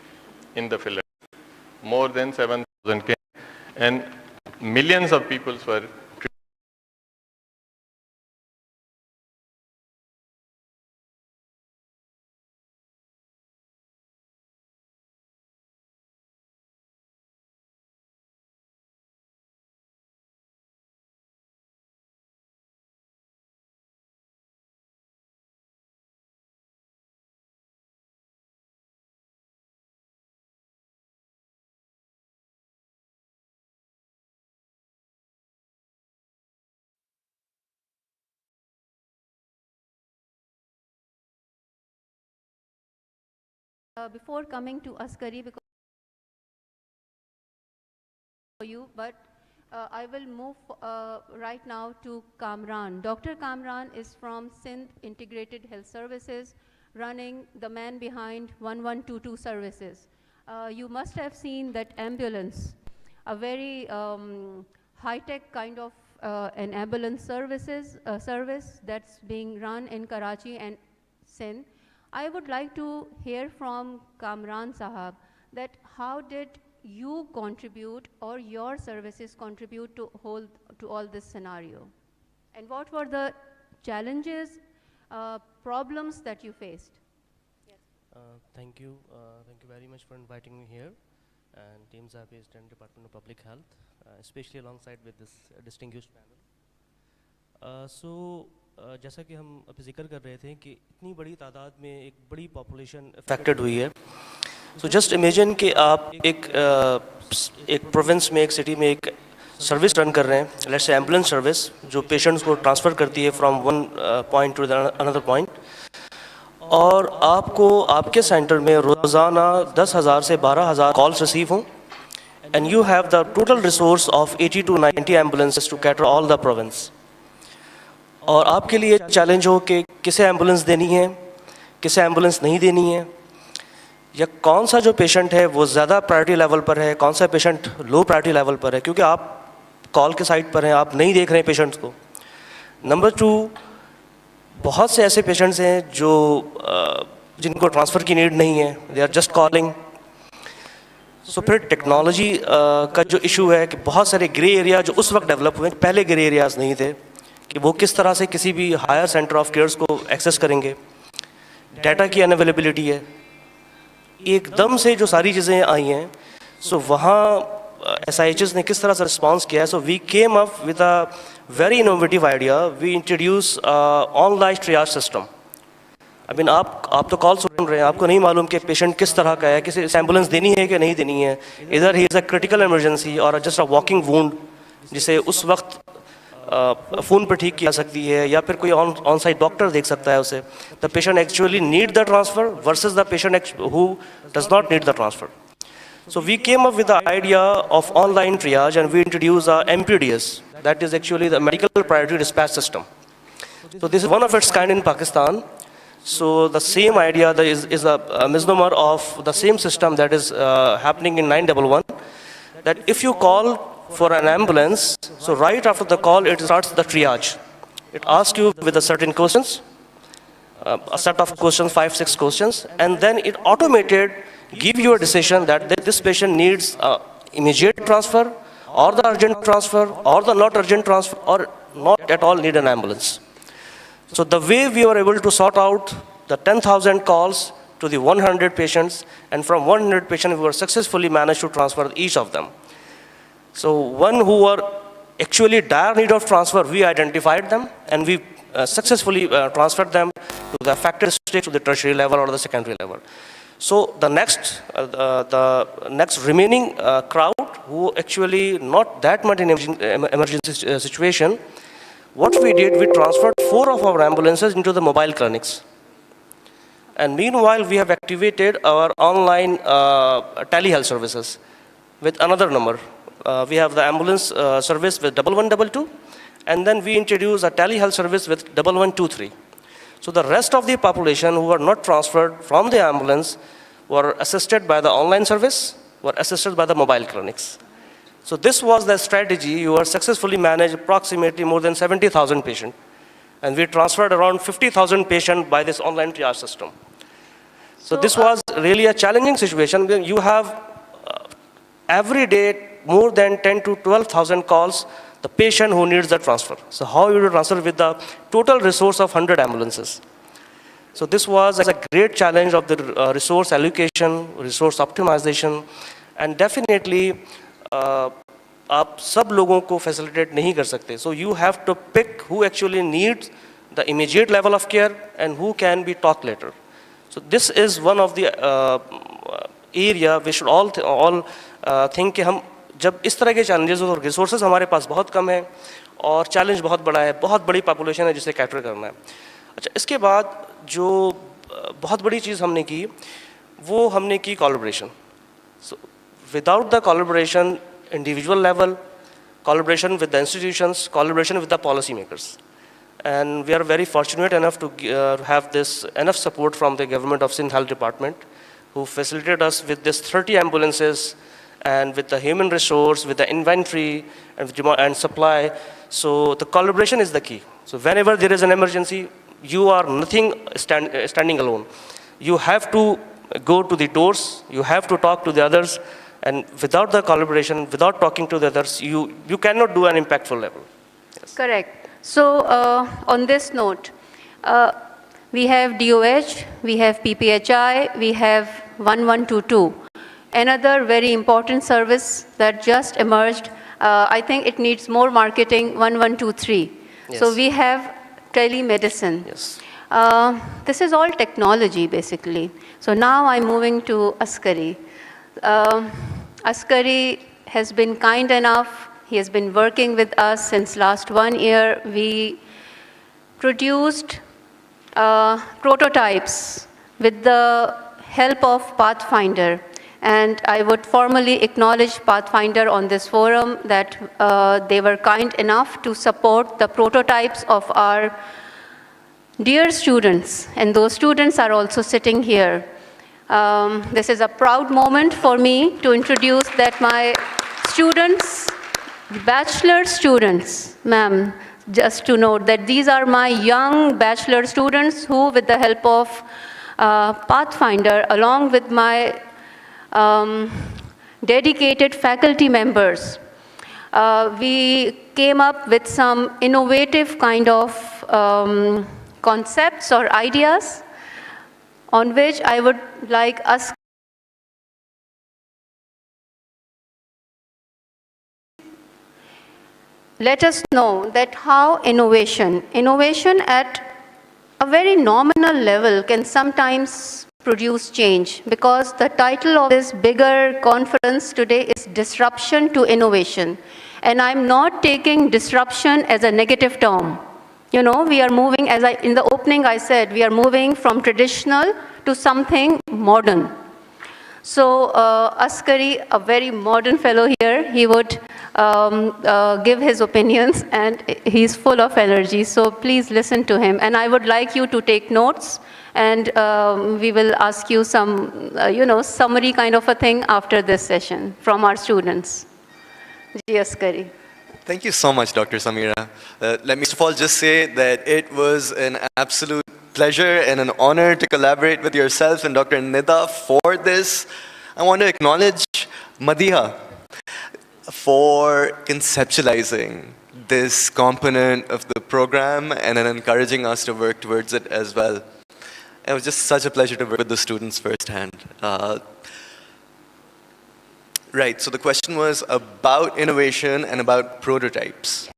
in the village, more than 7,000 camps, and millions of people were Before coming to Askari, because for you, but I will move right now to Kamran. Dr. Kamran is from Sindh Integrated Health Services, running the man behind 1122 services. You must have seen that ambulance, a very high-tech kind of an ambulance service that's being run in Karachi and Sindh. I would like to hear from Kamran Sahab that how did you contribute or your services contribute to all this scenario? And what were the challenges, problems that you faced? Yes. Thank you very much for inviting me here, and Team Szabist and Department of Public Health, especially alongside with this distinguished panel. जैसा कि हम अभी जिक्र कर रहे थे कि इतनी बड़ी तादाद में एक बड़ी पॉपुलेशन अफेक्टेड हुई है। सो जस्ट इमेजिन कि आप एक प्रोविंस में, एक सिटी में एक सर्विस रन कर रहे हैं, लेट्स से एम्बुलेंस सर्विस, जो पेशेंट्स को ट्रांसफ़र करती है from one point two another point, और आपको आपके सेंटर में रोज़ाना 10,000 से 12,000 कॉल्स रिसीव हों, and you have the total resource of 80 to 90 ambulances to cater all the province. और आपके लिए चैलेंज हो कि किसे एम्बुलेंस देनी है, किसे एम्बुलेंस नहीं देनी है, या कौन सा जो पेशेंट है वो ज़्यादा प्रायोरिटी लेवल पर है, कौन सा पेशेंट लो प्रायोरिटी लेवल पर है, क्योंकि आप कॉल के साइड पर हैं, आप नहीं देख रहे हैं पेशेंट्स को. नंबर 2, बहुत से ऐसे पेशेंट्स हैं जो जिनको ट्रांसफ़र की नीड नहीं है, दे आर जस्ट कॉलिंग. सो फिर टेक्नोलॉजी का जो इशू है कि बहुत सारे ग्रे एरिया जो उस वक्त डेवलप हुए, पहले ग्रे एरियाज़ नहीं थे, कि वो किस तरह से किसी भी हायर सेंटर ऑफ केयर्स को एक्सेस करेंगे. डाटा की अनअवेलेबिलिटी है, एकदम से जो सारी चीज़ें आई हैं. सो वहाँ SIHs ने किस तरह से रिस्पॉन्स किया है. So we came up with a very innovative idea. We introduce online triage system. I mean आप तो कॉल सुन रहे हैं, आपको नहीं मालूम कि पेशेंट किस तरह का है, किसी एम्बुलेंस देनी है कि नहीं देनी है. इधर he is a critical emergency और जस्ट अ वॉकिंग वूंड जिसे उस वक्त फ़ोन पर ठीक किया सकती है, या फिर कोई ऑन साइट डॉक्टर देख सकता है उसे. The patient actually need the transfer versus the patient who does not need the transfer. So we came up with the idea of online triage, and we introduced MPDS, that is actually the Medical Priority Dispatch System. So this is one of its kind in Pakistan. So the same idea that is a misnomer of the same system that is happening in 911, that if you call for an ambulance, so right after the call it starts the triage. It asks you with a certain questions, a set of questions, 5-6 questions, and then it automated give you a decision that this patient needs immediate transfer, or the urgent transfer, or the not urgent transfer, or not at all need an ambulance. So the way we were able to sort out the 10,000 calls to the 100 patients, and from 100 patients we were successfully managed to transfer each of them. So one who were actually dire need of transfer, we identified them, and we successfully transferred them to the affected stage, to the tertiary level or the secondary level. So the next remaining crowd who actually not that much in emergency situation, what we did, we transferred 4 of our ambulances into the mobile clinics. And meanwhile, we have activated our online telehealth services with another number. We have the ambulance service with 1122, and then we introduced a telehealth service with 1123. So the rest of the population who were not transferred from the ambulance were assisted by the online service, were assisted by the mobile clinics. So this was the strategy. You were successfully managed approximately more than 70,000 patients. And we transferred around 50,000 patients by this online triage system. So this was really a challenging situation. You have every day more than 10 to 12,000 calls, the patient who needs the transfer. So how you will transfer with the total resource of 100 ambulances? So this was a great challenge of the resource allocation, resource optimization, and definitely आप सब लोगों को facilitate नहीं कर सकते. So you have to pick who actually needs the immediate level of care and who can be talked later. So this is one of the area we should all think कि हम जब इस तरह के challenges और resources हमारे पास बहुत कम है और challenge बहुत बड़ा है, बहुत बड़ी population है जिसे cater करना है. अच्छा, इसके बाद जो बहुत बड़ी चीज़ हमने की वो हमने की collaboration. So without the collaboration, individual level, collaboration with the institutions, collaboration with the policymakers. And we are very fortunate enough to have this enough support from the government of Sindh Health Department, who facilitated us with this 30 ambulances and with the human resource, with the inventory and supply. So the collaboration is the key. So whenever there is an emergency, you are nothing standing alone. You have to go to the doors, you have to talk to the others, and without the collaboration, without talking to the others, you cannot do an impactful level. Yes. Correct. So on this note, we have DOH, we have PPHI, we have 1122. Another very important service that just emerged, I think it needs more marketing, 1123. Yes. So we have telemedicine. Yes. This is all technology, basically. So now I'm moving to Askari. Askari has been kind enough. He has been working with us since last 1 year. We produced prototypes with the help of Pathfinder. And I would formally acknowledge Pathfinder on this forum that they were kind enough to support the prototypes of our dear students, and those students are also sitting here. This is a proud moment for me to introduce that my students, bachelor students, ma'am, just to note that these are my young bachelor students who, with the help of Pathfinder, along with my dedicated faculty members, we came up with some innovative kind of concepts or ideas on which I would like us let us know that how innovation at a very nominal level can sometimes produce change, because the title of this bigger conference today is Disruption to Innovation. And I'm not taking disruption as a negative term. You know, we are moving, as in the opening I said, we are moving from traditional to something modern. So Askari, a very modern fellow here, he would give his opinions, and he's full of energy. So please listen to him. And I would like you to take notes, and we will ask you some, summary kind of a thing after this session from our students. Ji Askari. Thank you so much, Dr. Samira. Let me first of all just say that it was an absolute pleasure and an honor to collaborate with yourself and Dr. Nida for this. I want to acknowledge Madiha for conceptualizing this component of the program and then encouraging us to work towards it as well. It was just such a pleasure to work with the students firsthand. Right, so the question was about innovation and about prototypes.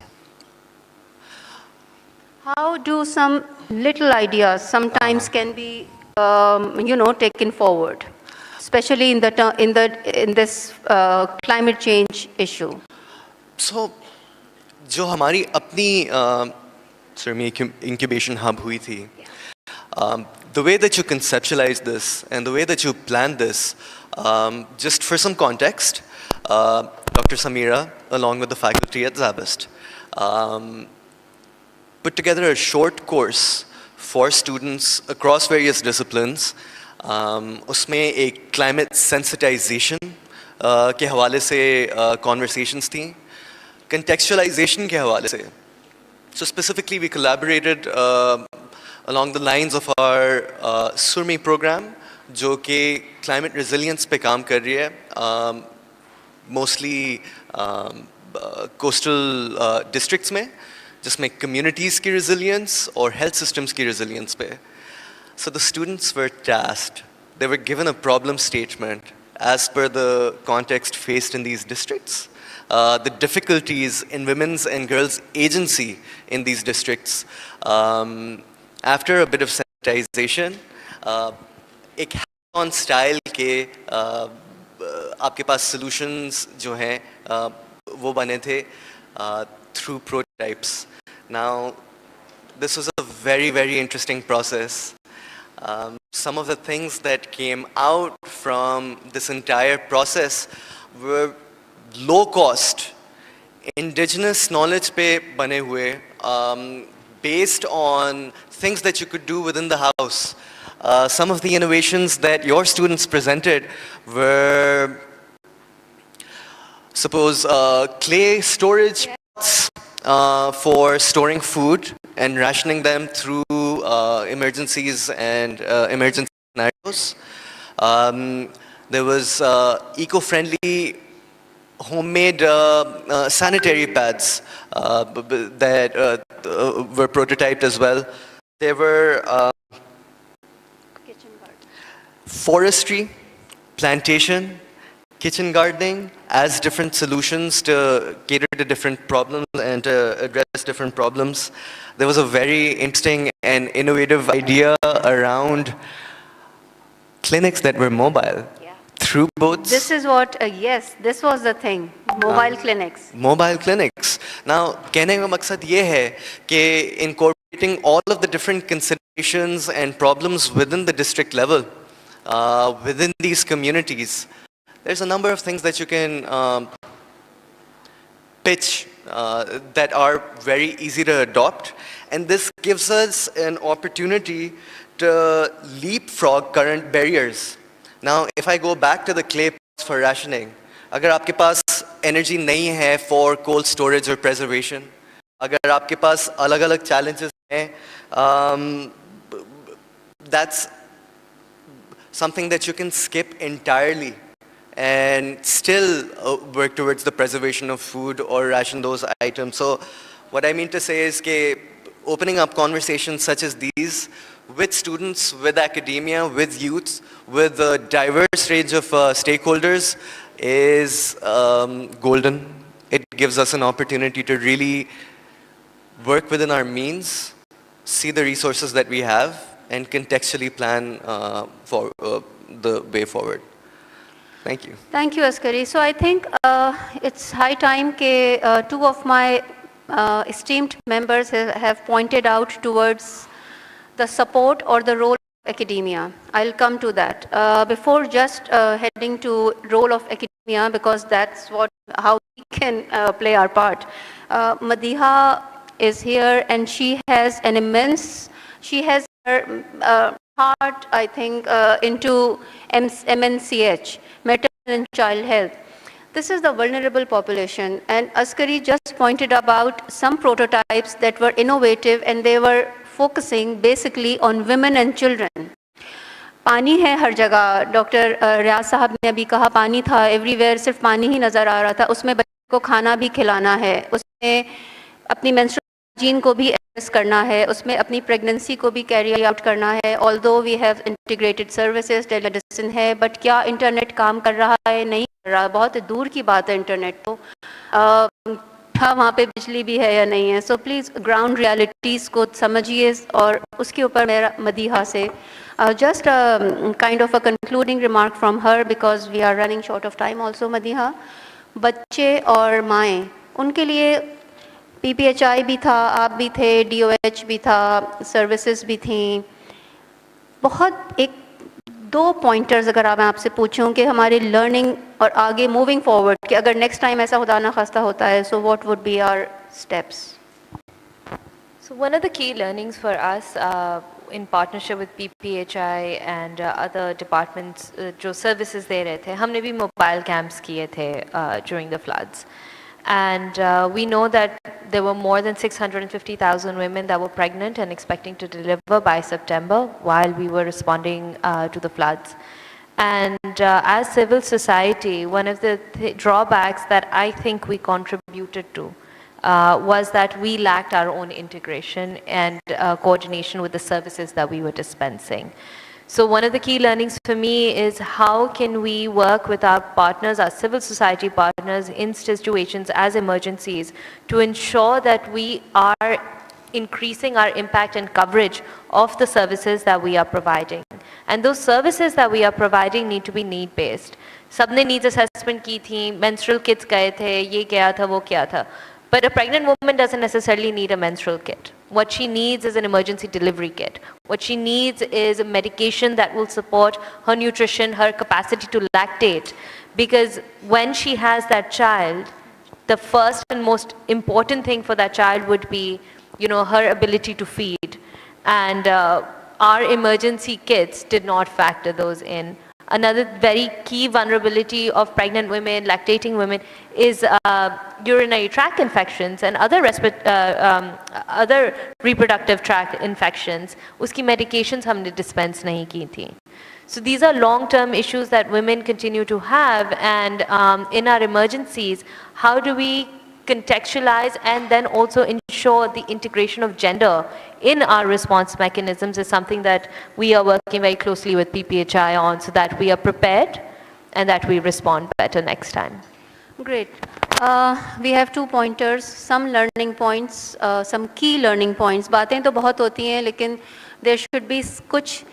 How do some little ideas sometimes can be, taken forward, especially in this climate change issue? So, जो हमारी अपनी incubation hub हुई थी, the way that you conceptualize this and the way that you plan this, just for some context, Dr. Samira, along with the faculty at Szabist, put together a short course for students across various disciplines. उसमें एक climate sensitization के हवाले से conversations थी, contextualization के हवाले से. So specifically we collaborated along the lines of our Surmi program, जो कि climate resilience पे काम कर रही है, mostly coastal districts में, जिसमें communities की resilience और health systems की resilience पे. So the students were tasked, they were given a problem statement as per the context faced in these districts, the difficulties in women's and girls' agency in these districts. After a bit of sensitization, एक hands-on style के आपके पास solutions जो हैं वो बने थे through prototypes. Now, this was a very, very interesting process. Some of the things that came out from this entire process were low cost, indigenous knowledge पे बने हुए, based on things that you could do within the house. Some of the innovations that your students presented were, suppose, clay storage pots for storing food and rationing them through emergencies and emergency scenarios. There was eco-friendly homemade sanitary pads that were prototyped as well. There were forestry, plantation, kitchen gardening as different solutions to cater to different problems and to address different problems. There was a very interesting and innovative idea around clinics that were mobile. Through boats. This is what, yes, this was the thing, mobile clinics. Mobile clinics. Now, कहने का मकसद ये है कि incorporate integrating all of the different considerations and problems within the district level, within these communities, there's a number of things that you can pitch that are very easy to adopt. And this gives us an opportunity to leapfrog current barriers. Now, if I go back to the clay pots for rationing, अगर आपके पास energy नहीं है for cold storage or preservation, अगर आपके पास अलग-अलग challenges हैं, that's something that you can skip entirely and still work towards the preservation of food or ration those items. So what I mean to say is that opening up conversations such as these with students, with academia, with youths, with a diverse range of stakeholders is golden. It gives us an opportunity to really work within our means, see the resources that we have, and contextually plan for the way forward. Thank you. Thank you, Askari. So I think it's high time that two of my esteemed members have pointed out towards the support or the role of academia. I'll come to that. Before just heading to role of academia, because that's how we can play our part. Madiha is here and she has her heart, I think, into MNCH, maternal and child health. This is the vulnerable population, and Askari just pointed about some prototypes that were innovative and they were focusing basically on women and children. पानी है हर जगह, doctor रियाज साहब ने अभी कहा पानी था, everywhere सिर्फ पानी ही नज़र आ रहा था, उसमें बच्चे को खाना भी खिलाना है, उसमें अपनी मेंस्ट्रुअल हाइजीन को भी एड्रेस करना है, उसमें अपनी प्रेगनेंसी को भी कैरी आउट करना है. Although we have integrated services, telemedicine है, बट क्या इंटरनेट काम कर रहा है? नहीं कर रहा, बहुत दूर की बात है इंटरनेट तो. हाँ, वहाँ पे बिजली भी है या नहीं है. सो प्लीज़ ग्राउंड रियलिटीज़ को समझिए और उसके ऊपर मेरा मदीहा से just kind of a concluding remark from her because we are running short of time also. Madiha, बच्चे और माएँ, उनके लिए PPHI भी था, आप भी थे, DOH भी था, सर्विसेज भी थी. बहुत एक दो पॉइंटर्स अगर मैं आपसे पूछूं कि हमारी लर्निंग और आगे मूविंग फॉरवर्ड कि अगर नेक्स्ट टाइम ऐसा खुदा ना खास्ता होता है, so what would be our steps? So one of the key learnings for us in partnership with PPHI and other departments जो services दे रहे थे, हमने भी mobile camps किए थे during the floods. And we know that there were more than 650,000 women that were pregnant and expecting to deliver by September while we were responding to the floods. And as civil society, one of the drawbacks that I think we contributed to was that we lacked our own integration and coordination with the services that we were dispensing. So one of the key learnings for me is how can we work with our partners, our civil society partners in situations as emergencies to ensure that we are increasing our impact and coverage of the services that we are providing. And those services that we are providing need to be need-based. सबने needs assessment की थी, menstrual kits गए थे, ये क्या था, वो क्या था. But a pregnant woman doesn't necessarily need a menstrual kit. What she needs is an emergency delivery kit. What she needs is a medication that will support her nutrition, her capacity to lactate. Because when she has that child, the first and most important thing for that child would be, her ability to feed. And our emergency kits did not factor those in. Another very key vulnerability of pregnant women, lactating women, is urinary tract infections and other reproductive tract infections. Uski medications humne dispense nahi ki thi. So these are long-term issues that women continue to have, and in our emergencies, how do we contextualize and then also ensure the integration of gender in our response mechanisms is something that we are working very closely with PPHI on so that we are prepared and that we respond better next time. Great. We have 2 pointers, some learning points, some key learning points. बातें तो बहुत होती हैं, लेकिन there should be कुछ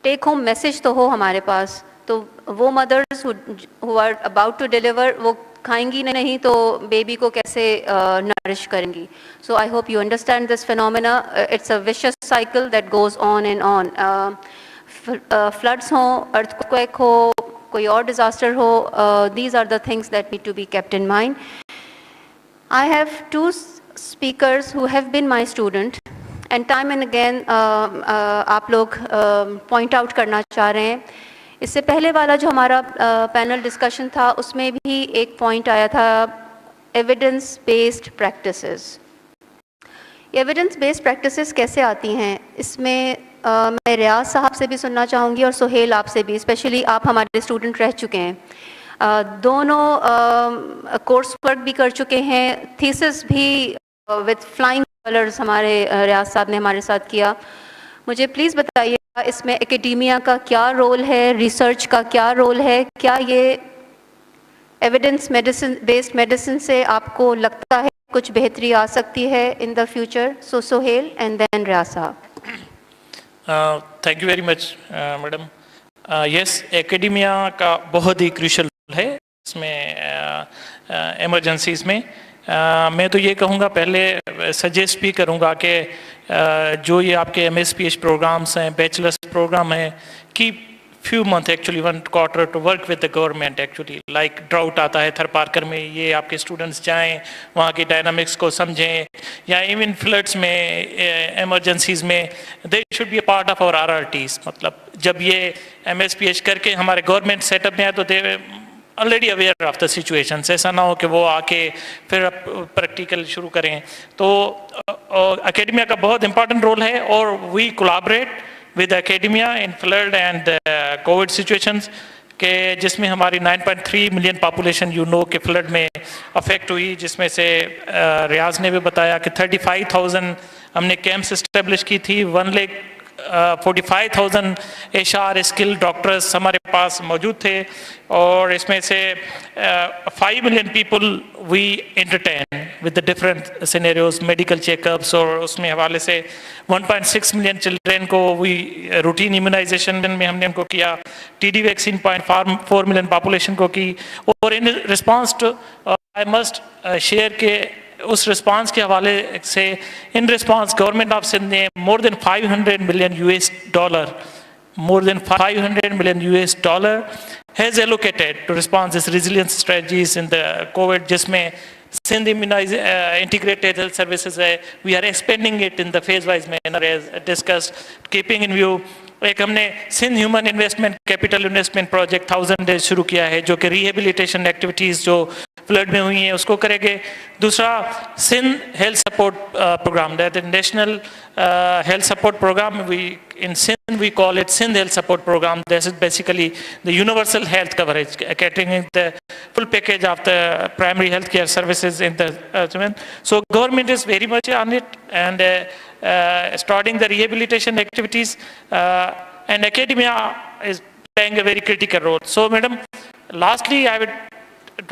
take home message तो हो हमारे पास. तो वो mothers who are about to deliver, वो खाएंगी नहीं तो बेबी को कैसे नरिश करेंगी. So I hope you understand this phenomena. It's a vicious cycle that goes on and on. Floods हो, earthquake हो, कोई और disaster हो, these are the things that need to be kept in mind. I have two speakers who have been my student and time and again आप लोग point out करना चाह रहे हैं. इससे पहले वाला जो हमारा पैनल डिस्कशन था उसमें भी एक पॉइंट आया था evidence based practices. Evidence based practices कैसे आती हैं, इसमें मैं रियाज साहब से भी सुनना चाहूँगी और सुहेल आपसे भी, स्पेशली आप हमारे स्टूडेंट रह चुके हैं, दोनों कोर्स वर्क भी कर चुके हैं, थीसिस भी विद फ्लाइंग कलर्स हमारे रियाज साहब ने हमारे साथ किया. मुझे प्लीज़ बताइएगा इसमें एकेडेमिया का क्या रोल है, रिसर्च का क्या रोल है, क्या ये एविडेंस मेडिसिन बेस्ड मेडिसिन से आपको लगता है कुछ बेहतरी आ सकती है in the future. So Sohail and then Riyaz Sahab. Thank you very much madam. Yes, academia का बहुत ही क्रूशल रोल है इसमें इमरजेंसीज में. मैं तो ये कहूँगा, पहले सजेस्ट भी करूँगा कि जो ये आपके MSPH प्रोग्राम्स हैं, बैचलर्स प्रोग्राम हैं, की few months actually 1 quarter to work with the government actually, like drought आता है थर पार्कर में, ये आपके स्टूडेंट्स जाएं वहाँ की डायनामिक्स को समझें, या इवन फ्लड्स में एमरजेंसीज में they should be a part of our RRTs. मतलब जब ये MSPH करके हमारे गवर्नमेंट सेटअप में आए तो they already aware of the situations. ऐसा ना हो कि वो आके फिर प्रैक्टिकल शुरू करें. तो एकेडेमिया का बहुत इंपॉर्टेंट रोल है और we collaborate with academia in flood and COVID situations के, जिसमें हमारी 9.3 मिलियन पॉपुलेशन के फ्लड में अफेक्ट हुई, जिसमें से रियाज ने भी बताया कि 35,000 हमने कैंप्स इस्टेब्लिश की थी. 1,45,000 HR स्किल डॉक्टर्स हमारे पास मौजूद थे और इसमें से 5 million people we entertain with the different scenarios, medical checkups, और उसमें हवाले से 1.6 मिलियन चिल्ड्रेन को वी रूटीन इम्यूनाइजेशन में हमने उनको किया. TD वैक्सीन 0.4 मिलियन पॉपुलेशन को की. और in response to I must share के उस रिस्पांस के हवाले से, in response government of Sindh ने more than $500 million has allocated to response this resilience strategies in the COVID, जिसमें सिंध इंटीग्रेटेड हेल्थ सर्विसेज है. We are expending it in the phase wise manner as discussed, keeping in view. एक हमने Sindh human investment capital investment project 1000 days शुरू किया है, जो कि rehabilitation activities जो फ्लड में हुई हैं उसको करेंगे. दूसरा Sindh health support programme, that the national health support programme, we in Sindh we call it Sindh health support programme. This is basically the universal health coverage, catering the full package of the primary health care services in the so government is very much on it and starting the rehabilitation activities, and academia is playing a very critical role. So madam, lastly I would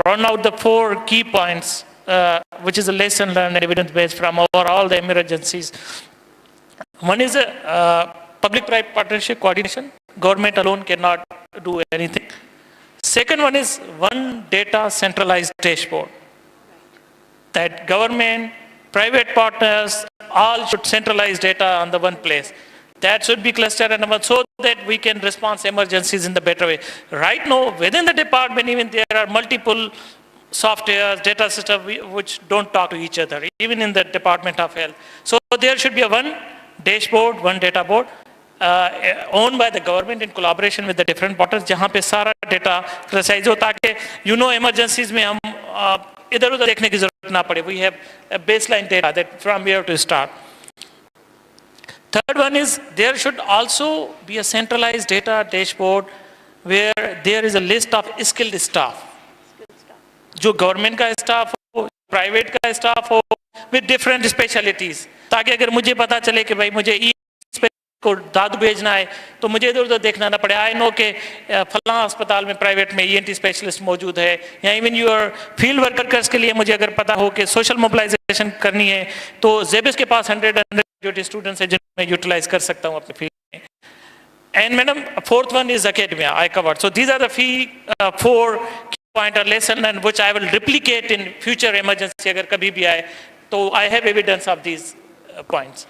draw out the 4 key points which is a lesson learned and evidence based from all the emergencies. One is public private partnership coordination. Government alone cannot do anything. Second one is one data centralized dashboard, that government, private partners, all should centralize data on the one place. That should be clustered and so that we can respond to emergencies in the better way. Right now, within the department, even there are multiple softwares, data systems which don't talk to each other, even in the Department of Health. So there should be a one dashboard, one data board, owned by the government in collaboration with the different partners, जहाँ पे सारा data क्लस्टराइज हो ताकि emergencies में हम इधर उधर देखने की जरूरत ना पड़े. We have a baseline data that from where to start. Third one is there should also be a centralized data dashboard where there is a list of skilled staff, जो government का staff हो, private का staff हो, with different specialties, ताकि अगर मुझे पता चले कि भाई मुझे को दादू भेजना है तो मुझे इधर उधर देखना ना पड़े. आई नो के फलां अस्पताल में प्राइवेट में ENT स्पेशलिस्ट मौजूद है, या इवन यूर फील्ड वर्कर्स के लिए मुझे अगर पता हो कि सोशल मोबिलाइजेशन करनी है तो ज़ेबिस के पास 100 स्टूडेंट्स हैं जिन्हें मैं यूटिलाइज कर सकता हूँ अपने फील्ड में. And madam, fourth one is academia, I covered. So these are the 4 point or lesson and which I will replicate in future emergency अगर कभी भी आए, तो I have evidence of these points.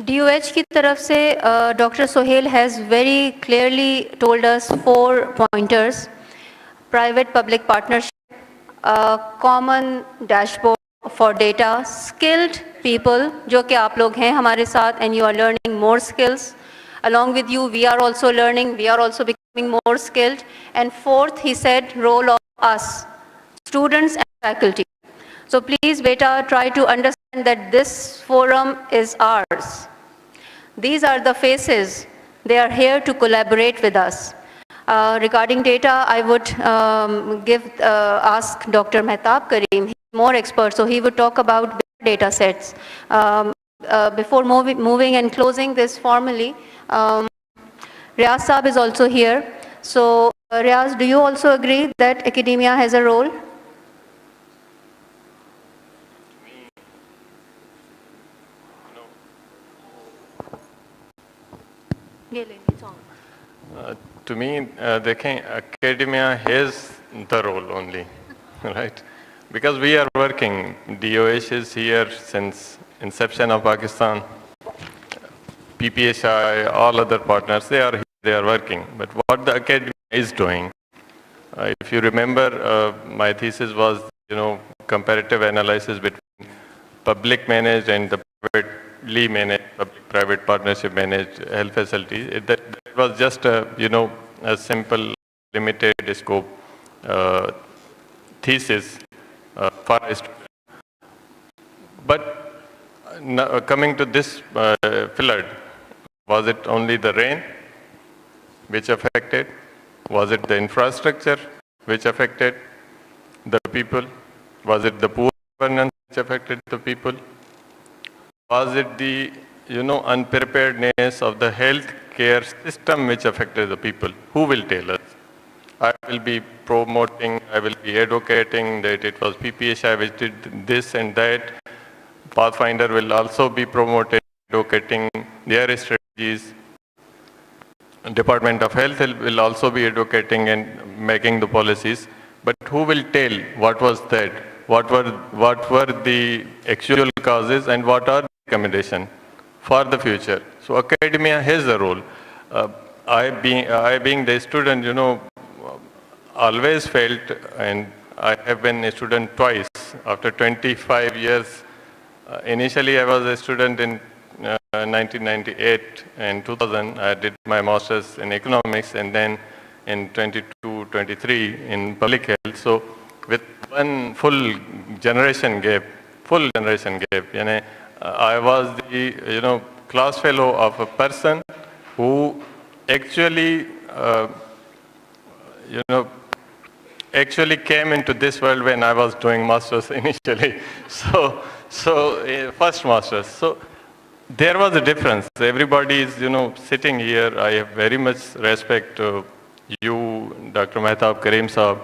DOH की तरफ से Dr. Sohail has very clearly told us 4 pointers: private-public partnership, a common dashboard for data, skilled people, जो कि आप लोग हैं हमारे साथ, and you are learning more skills. Along with you, we are also learning, we are also becoming more skilled. And fourth, he said, role of us, students and faculty. So please, beta, try to understand that this forum is ours. These are the faces. They are here to collaborate with us. Regarding data, I would ask Dr. Mehtab Karim. He's more expert, so he would talk about data sets. Before moving and closing this formally, Riaz Saab is also here. So, Riaz, do you also agree that academia has a role? To me, academia has the role only, right? Because we are working. DOH is here since inception of Pakistan. PPHI, all other partners, they are working. But what the academia is doing, if you remember, my thesis was, comparative analysis between public managed and the privately managed, public-private partnership managed health facilities. That was just a simple, limited scope thesis for a student. But coming to this flood, was it only the rain which affected? Was it the infrastructure which affected the people? Was it the poor governance which affected the people? Was it the unpreparedness of the healthcare system which affected the people? Who will tell us? I will be promoting, I will be advocating that it was PPHI which did this and that. Pathfinder will also be promoted, advocating their strategies. Department of Health will also be advocating and making the policies. But who will tell what was that? What were the actual causes and what are the recommendations for the future? So academia has a role. I being the student, always felt, and I have been a student twice after 25 years. Initially, I was a student in 1998 and 2000. I did my master's in economics, and then in 22-23 in public health. So with one full generation gap, I was the class fellow of a person who actually actually came into this world when I was doing masters initially. So first masters. So there was a difference. Everybody is sitting here. I have very much respect to you, Dr. Mehtab Karim Saab.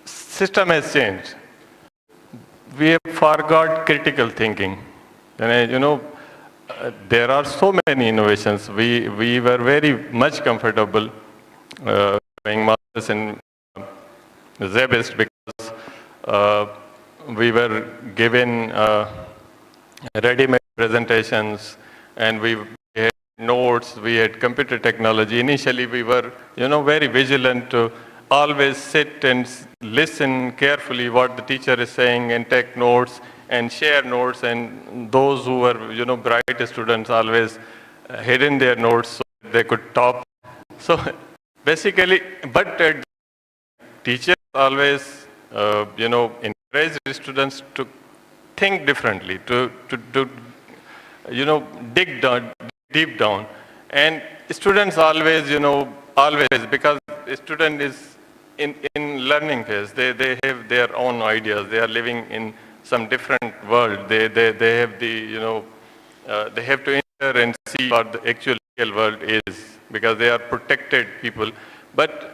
System has changed. We have forgot critical thinking. And there are so many innovations. We were very much comfortable doing masters in Szabist because we were given ready-made presentations, and we had notes, we had computer technology. Initially, we were, very vigilant to always sit and listen carefully what the teacher is saying and take notes and share notes. And those who were, bright students always hidden their notes so they could top. So basically, but teachers always, encourage students to think differently, to dig down, deep down. And students always, because a student is in learning phase, they have their own ideas. They are living in some different world. They have the, they have to enter and see what the actual real world is, because they are protected people. But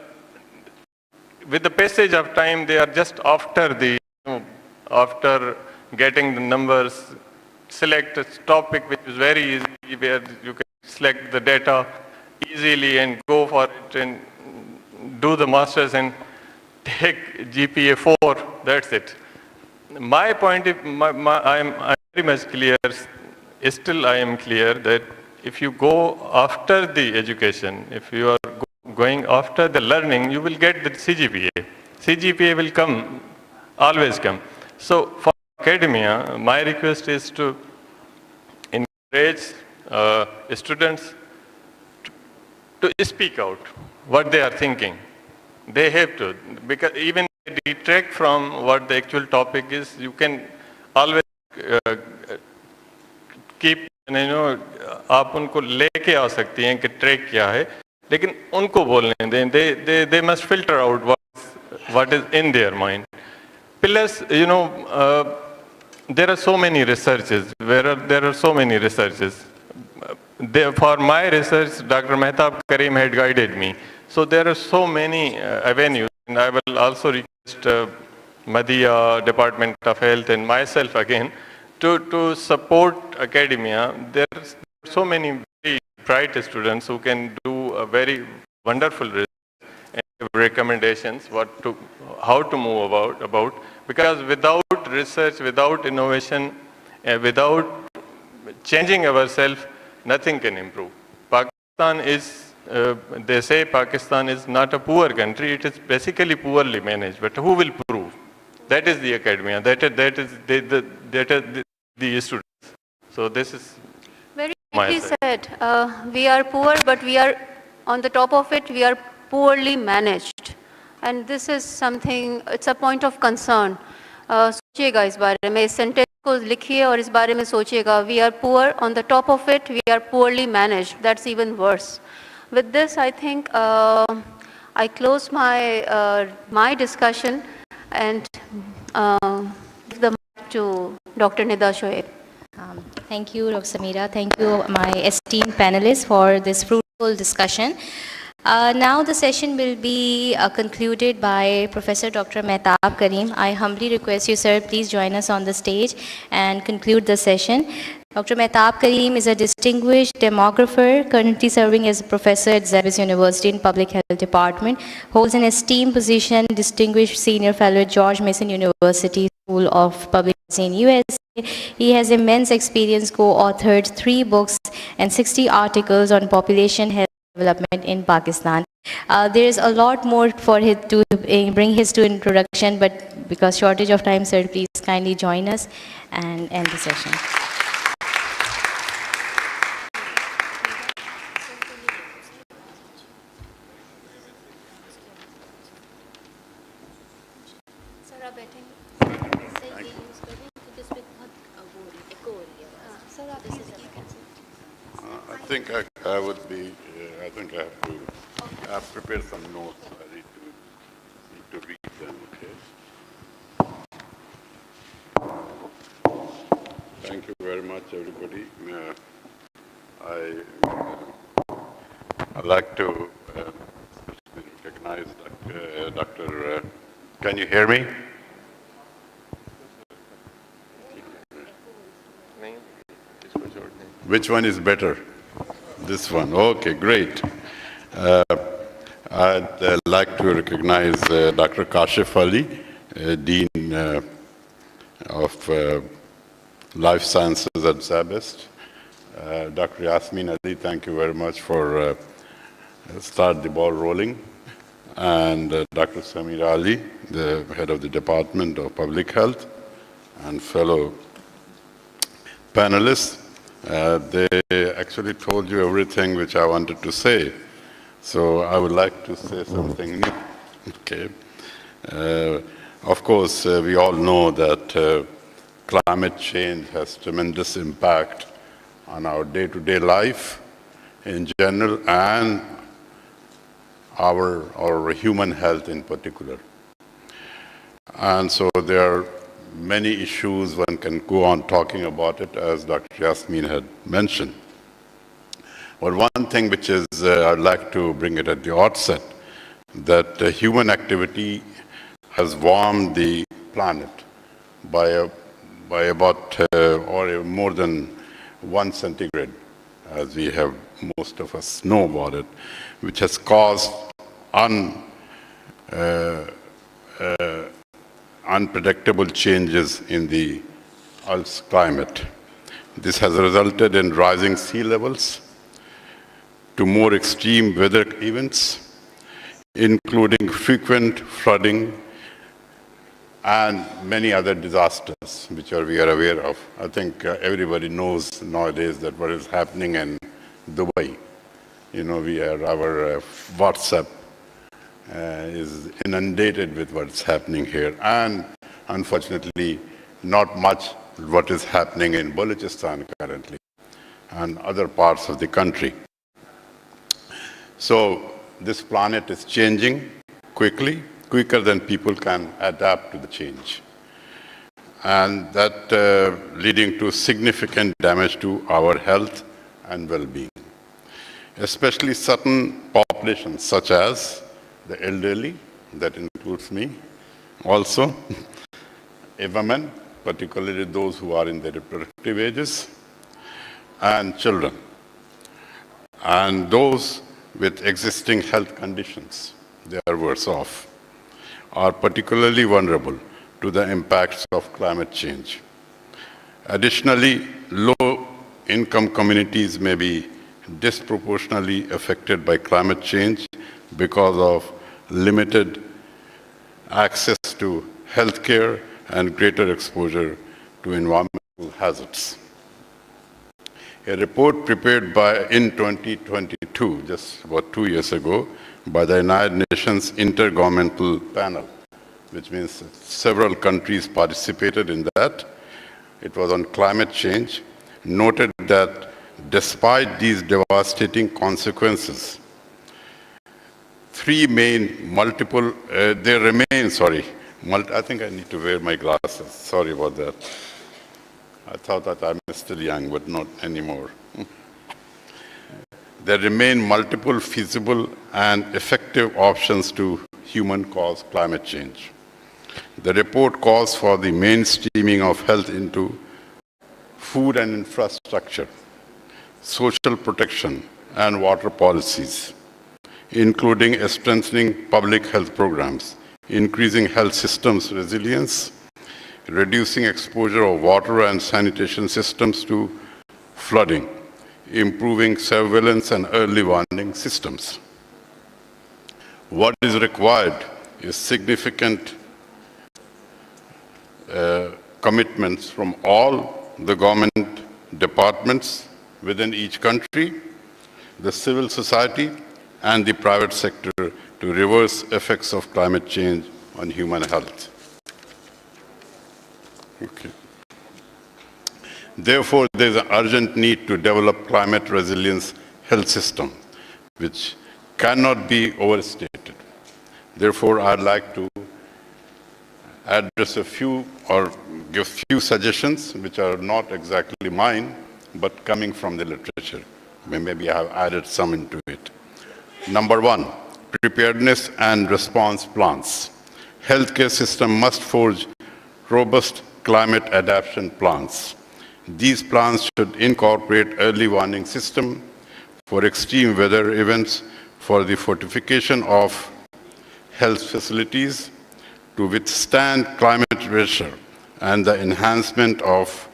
with the passage of time, they are just after after getting the numbers, select a topic which is very easy, where you can select the data easily and go for it and do the masters. And take GPA 4, that's it. My point, I'm very much clear, still I am clear that if you go after the education, if you are going after the learning, you will get the CGPA. CGPA will come, always come. So for academia, my request is to encourage students to speak out what they are thinking. They have to, because even if they detract from what the actual topic is, you can always keep, आप उनको लेके आ सकती हैं कि track क्या है, लेकिन उनको बोलने दें, they must filter out what is in their mind. Plus, there are so many researches, there are so many researches. For my research, Dr. Mehtab Karim had guided me. So there are so many avenues, and I will also request Madhya, Department of Health, and myself again to support academia. There are so many very bright students who can do a very wonderful research and give recommendations how to move about. Because without research, without innovation, without changing ourselves, nothing can improve. Pakistan is, they say Pakistan is not a poor country, it is basically poorly managed, but who will prove? That is the academia, that is the students. So this is Very my rightly side. said. We are poor, but we are, on the top of it, we are poorly managed. And this is something, it's a point of concern. सोचिएगा इस बारे में, इस sentence को लिखिए और इस बारे में सोचिएगा. We are poor, on the top of it, we are poorly managed. That's even worse. With this, I think I close my discussion and give the mic to Dr. Nida Shoaib. Thank you, Dr. Samira. Thank you, my esteemed panelists, for this fruitful discussion. Now the session will be concluded by Professor Dr. Mehtab Karim. I humbly request you, sir, please join us on the stage and conclude the session. Dr. Mehtab Karim is a distinguished demographer, currently serving as a professor at Szabist University in Public Health Department, holds an esteemed position, distinguished senior fellow at George Mason University School of Public Policy in USA. He has immense experience, co-authored 3 books and 60 articles on population health development in Pakistan. There is a lot more for him to bring his to introduction, but because shortage of time, sir, please kindly join us and end the session. I think I would be, I think I have to, I've prepared some notes, I need to read them, okay? Thank you very much, everybody. I'd like to recognize Dr. Can you hear me? Which one is better? This one. Okay, great. I'd like to recognize Dr. Kashif Ali, Dean of Life Sciences at Szabist. Dr. Yasmin Ali, thank you very much for start the ball rolling. And Dr. Samir Ali, the head of the Department of Public Health, and fellow panelists. They actually told you everything which I wanted to say. So I would like to say something new. Okay. Of course, we all know that climate change has tremendous impact on our day-to-day life in general and our human health in particular. And so there are many issues one can go on talking about it, as Dr. Yasmin had mentioned. But one thing which is, I'd like to bring it at the outset, that human activity has warmed the planet by about or more than 1 centigrade, as we have, most of us know about it, which has caused unpredictable changes in the Earth's climate. This has resulted in rising sea levels, to more extreme weather events, including frequent flooding and many other disasters which we are aware of. I think everybody knows nowadays that what is happening in Dubai. You know, our WhatsApp is inundated with what's happening here, and unfortunately not much what is happening in Balochistan currently and other parts of the country. So this planet is changing quickly, quicker than people can adapt to the change, and that leading to significant damage to our health and well-being, especially certain populations such as the elderly, that includes me also, women, particularly those who are in their reproductive ages, and children, and those with existing health conditions, they are worse off, are particularly vulnerable to the impacts of climate change. Additionally, low-income communities may be disproportionately affected by climate change because of limited access to healthcare and greater exposure to environmental hazards. A report prepared in 2022, just about 2 years ago, by the United Nations Intergovernmental Panel, which means several countries participated in that. It was on climate change, noted that despite these devastating consequences, I think I need to wear my glasses. Sorry about that. I thought that I'm still young, but not anymore. There remain multiple feasible and effective options to human-caused climate change. The report calls for the mainstreaming of health into food and infrastructure, social protection, and water policies, including strengthening public health programs, increasing health systems resilience, reducing exposure of water and sanitation systems to flooding, improving surveillance and early warning systems. What is required is significant commitments from all the government departments within each country, the civil society, and the private sector to reverse effects of climate change on human health. Okay. Therefore, there is an urgent need to develop climate resilience health system, which cannot be overstated. Therefore, I'd like to address a few or give few suggestions which are not exactly mine, but coming from the literature. Maybe I have added some into it. Number one, preparedness and response plans. Healthcare system must forge robust climate adaptation plans. These plans should incorporate early warning system for extreme weather events, for the fortification of health facilities to withstand climate pressure, and the enhancement of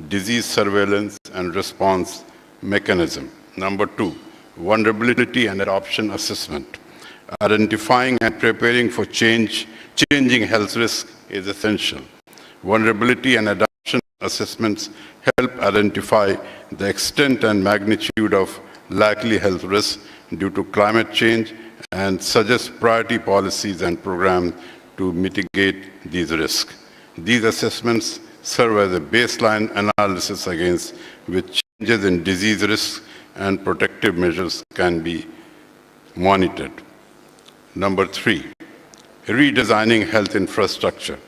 disease surveillance and response mechanism. Number two, vulnerability and adoption assessment. Identifying and preparing for changing health risks is essential. Vulnerability and adoption assessments help identify the extent and magnitude of likely health risks due to climate change and suggest priority policies and programs to mitigate these risks. These assessments serve as a baseline analysis against which changes in disease risks and protective measures can be monitored. Number three, redesigning health infrastructure.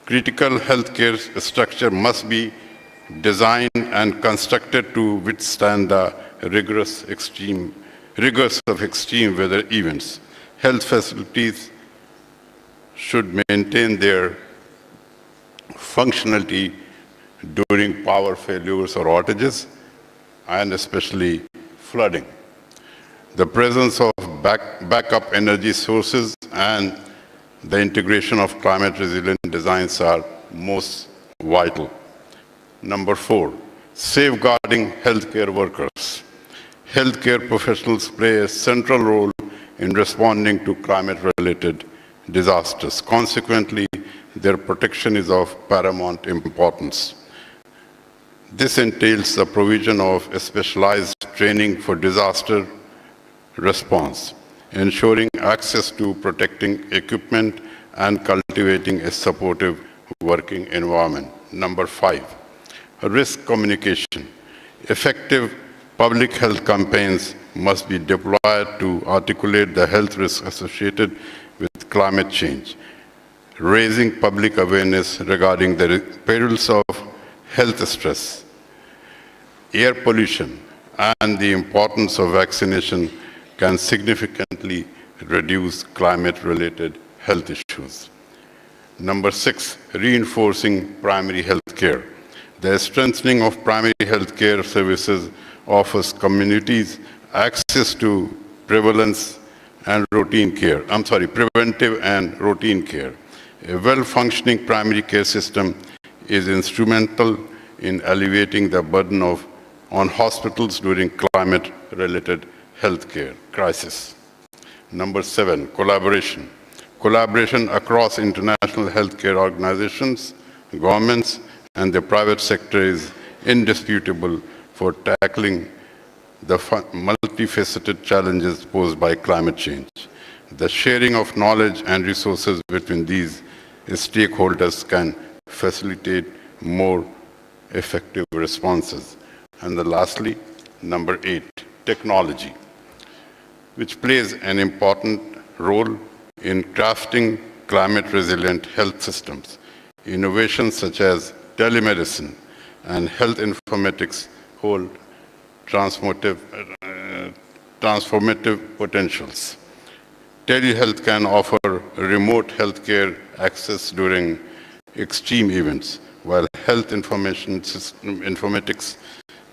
Critical healthcare structure must be designed and constructed to withstand the rigors of extreme weather events. Health facilities should maintain their functionality during power failures or outages, and especially flooding. The presence of backup energy sources and the integration of climate resilient designs are most vital. Number 4, safeguarding healthcare workers. Healthcare professionals play a central role in responding to climate-related disasters. Consequently, their protection is of paramount importance. This entails the provision of specialized training for disaster response, ensuring access to protecting equipment and cultivating a supportive working environment. Number 5, risk communication. Effective public health campaigns must be deployed to articulate the health risks associated with climate change, raising public awareness regarding the perils of health stress, air pollution, and the importance of vaccination can significantly reduce climate-related health issues. Number 6, reinforcing primary health care. The strengthening of primary health care services offers communities access to preventive and routine care. A well-functioning primary care system is instrumental in alleviating the burden on hospitals during climate-related healthcare crisis. Number 7, collaboration. Collaboration across international healthcare organizations, governments, and the private sector is indisputable for tackling the multifaceted challenges posed by climate change. The sharing of knowledge and resources between these stakeholders can facilitate more effective responses. And then lastly, number 8, technology, which plays an important role in crafting climate-resilient health systems. Innovations such as telemedicine and health informatics hold transformative potentials. Telehealth can offer remote healthcare access during extreme events, while health informatics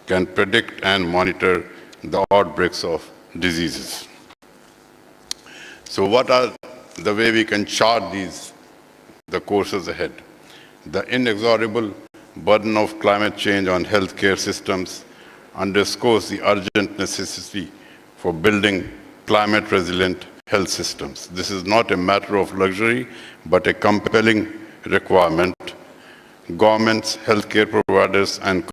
can predict and monitor the outbreaks of diseases. So what are the way we can chart the courses ahead? The inexorable burden of climate change on healthcare systems underscores the urgent necessity for building climate-resilient health systems. This is not a matter of luxury, but a compelling requirement. Governments, healthcare providers, and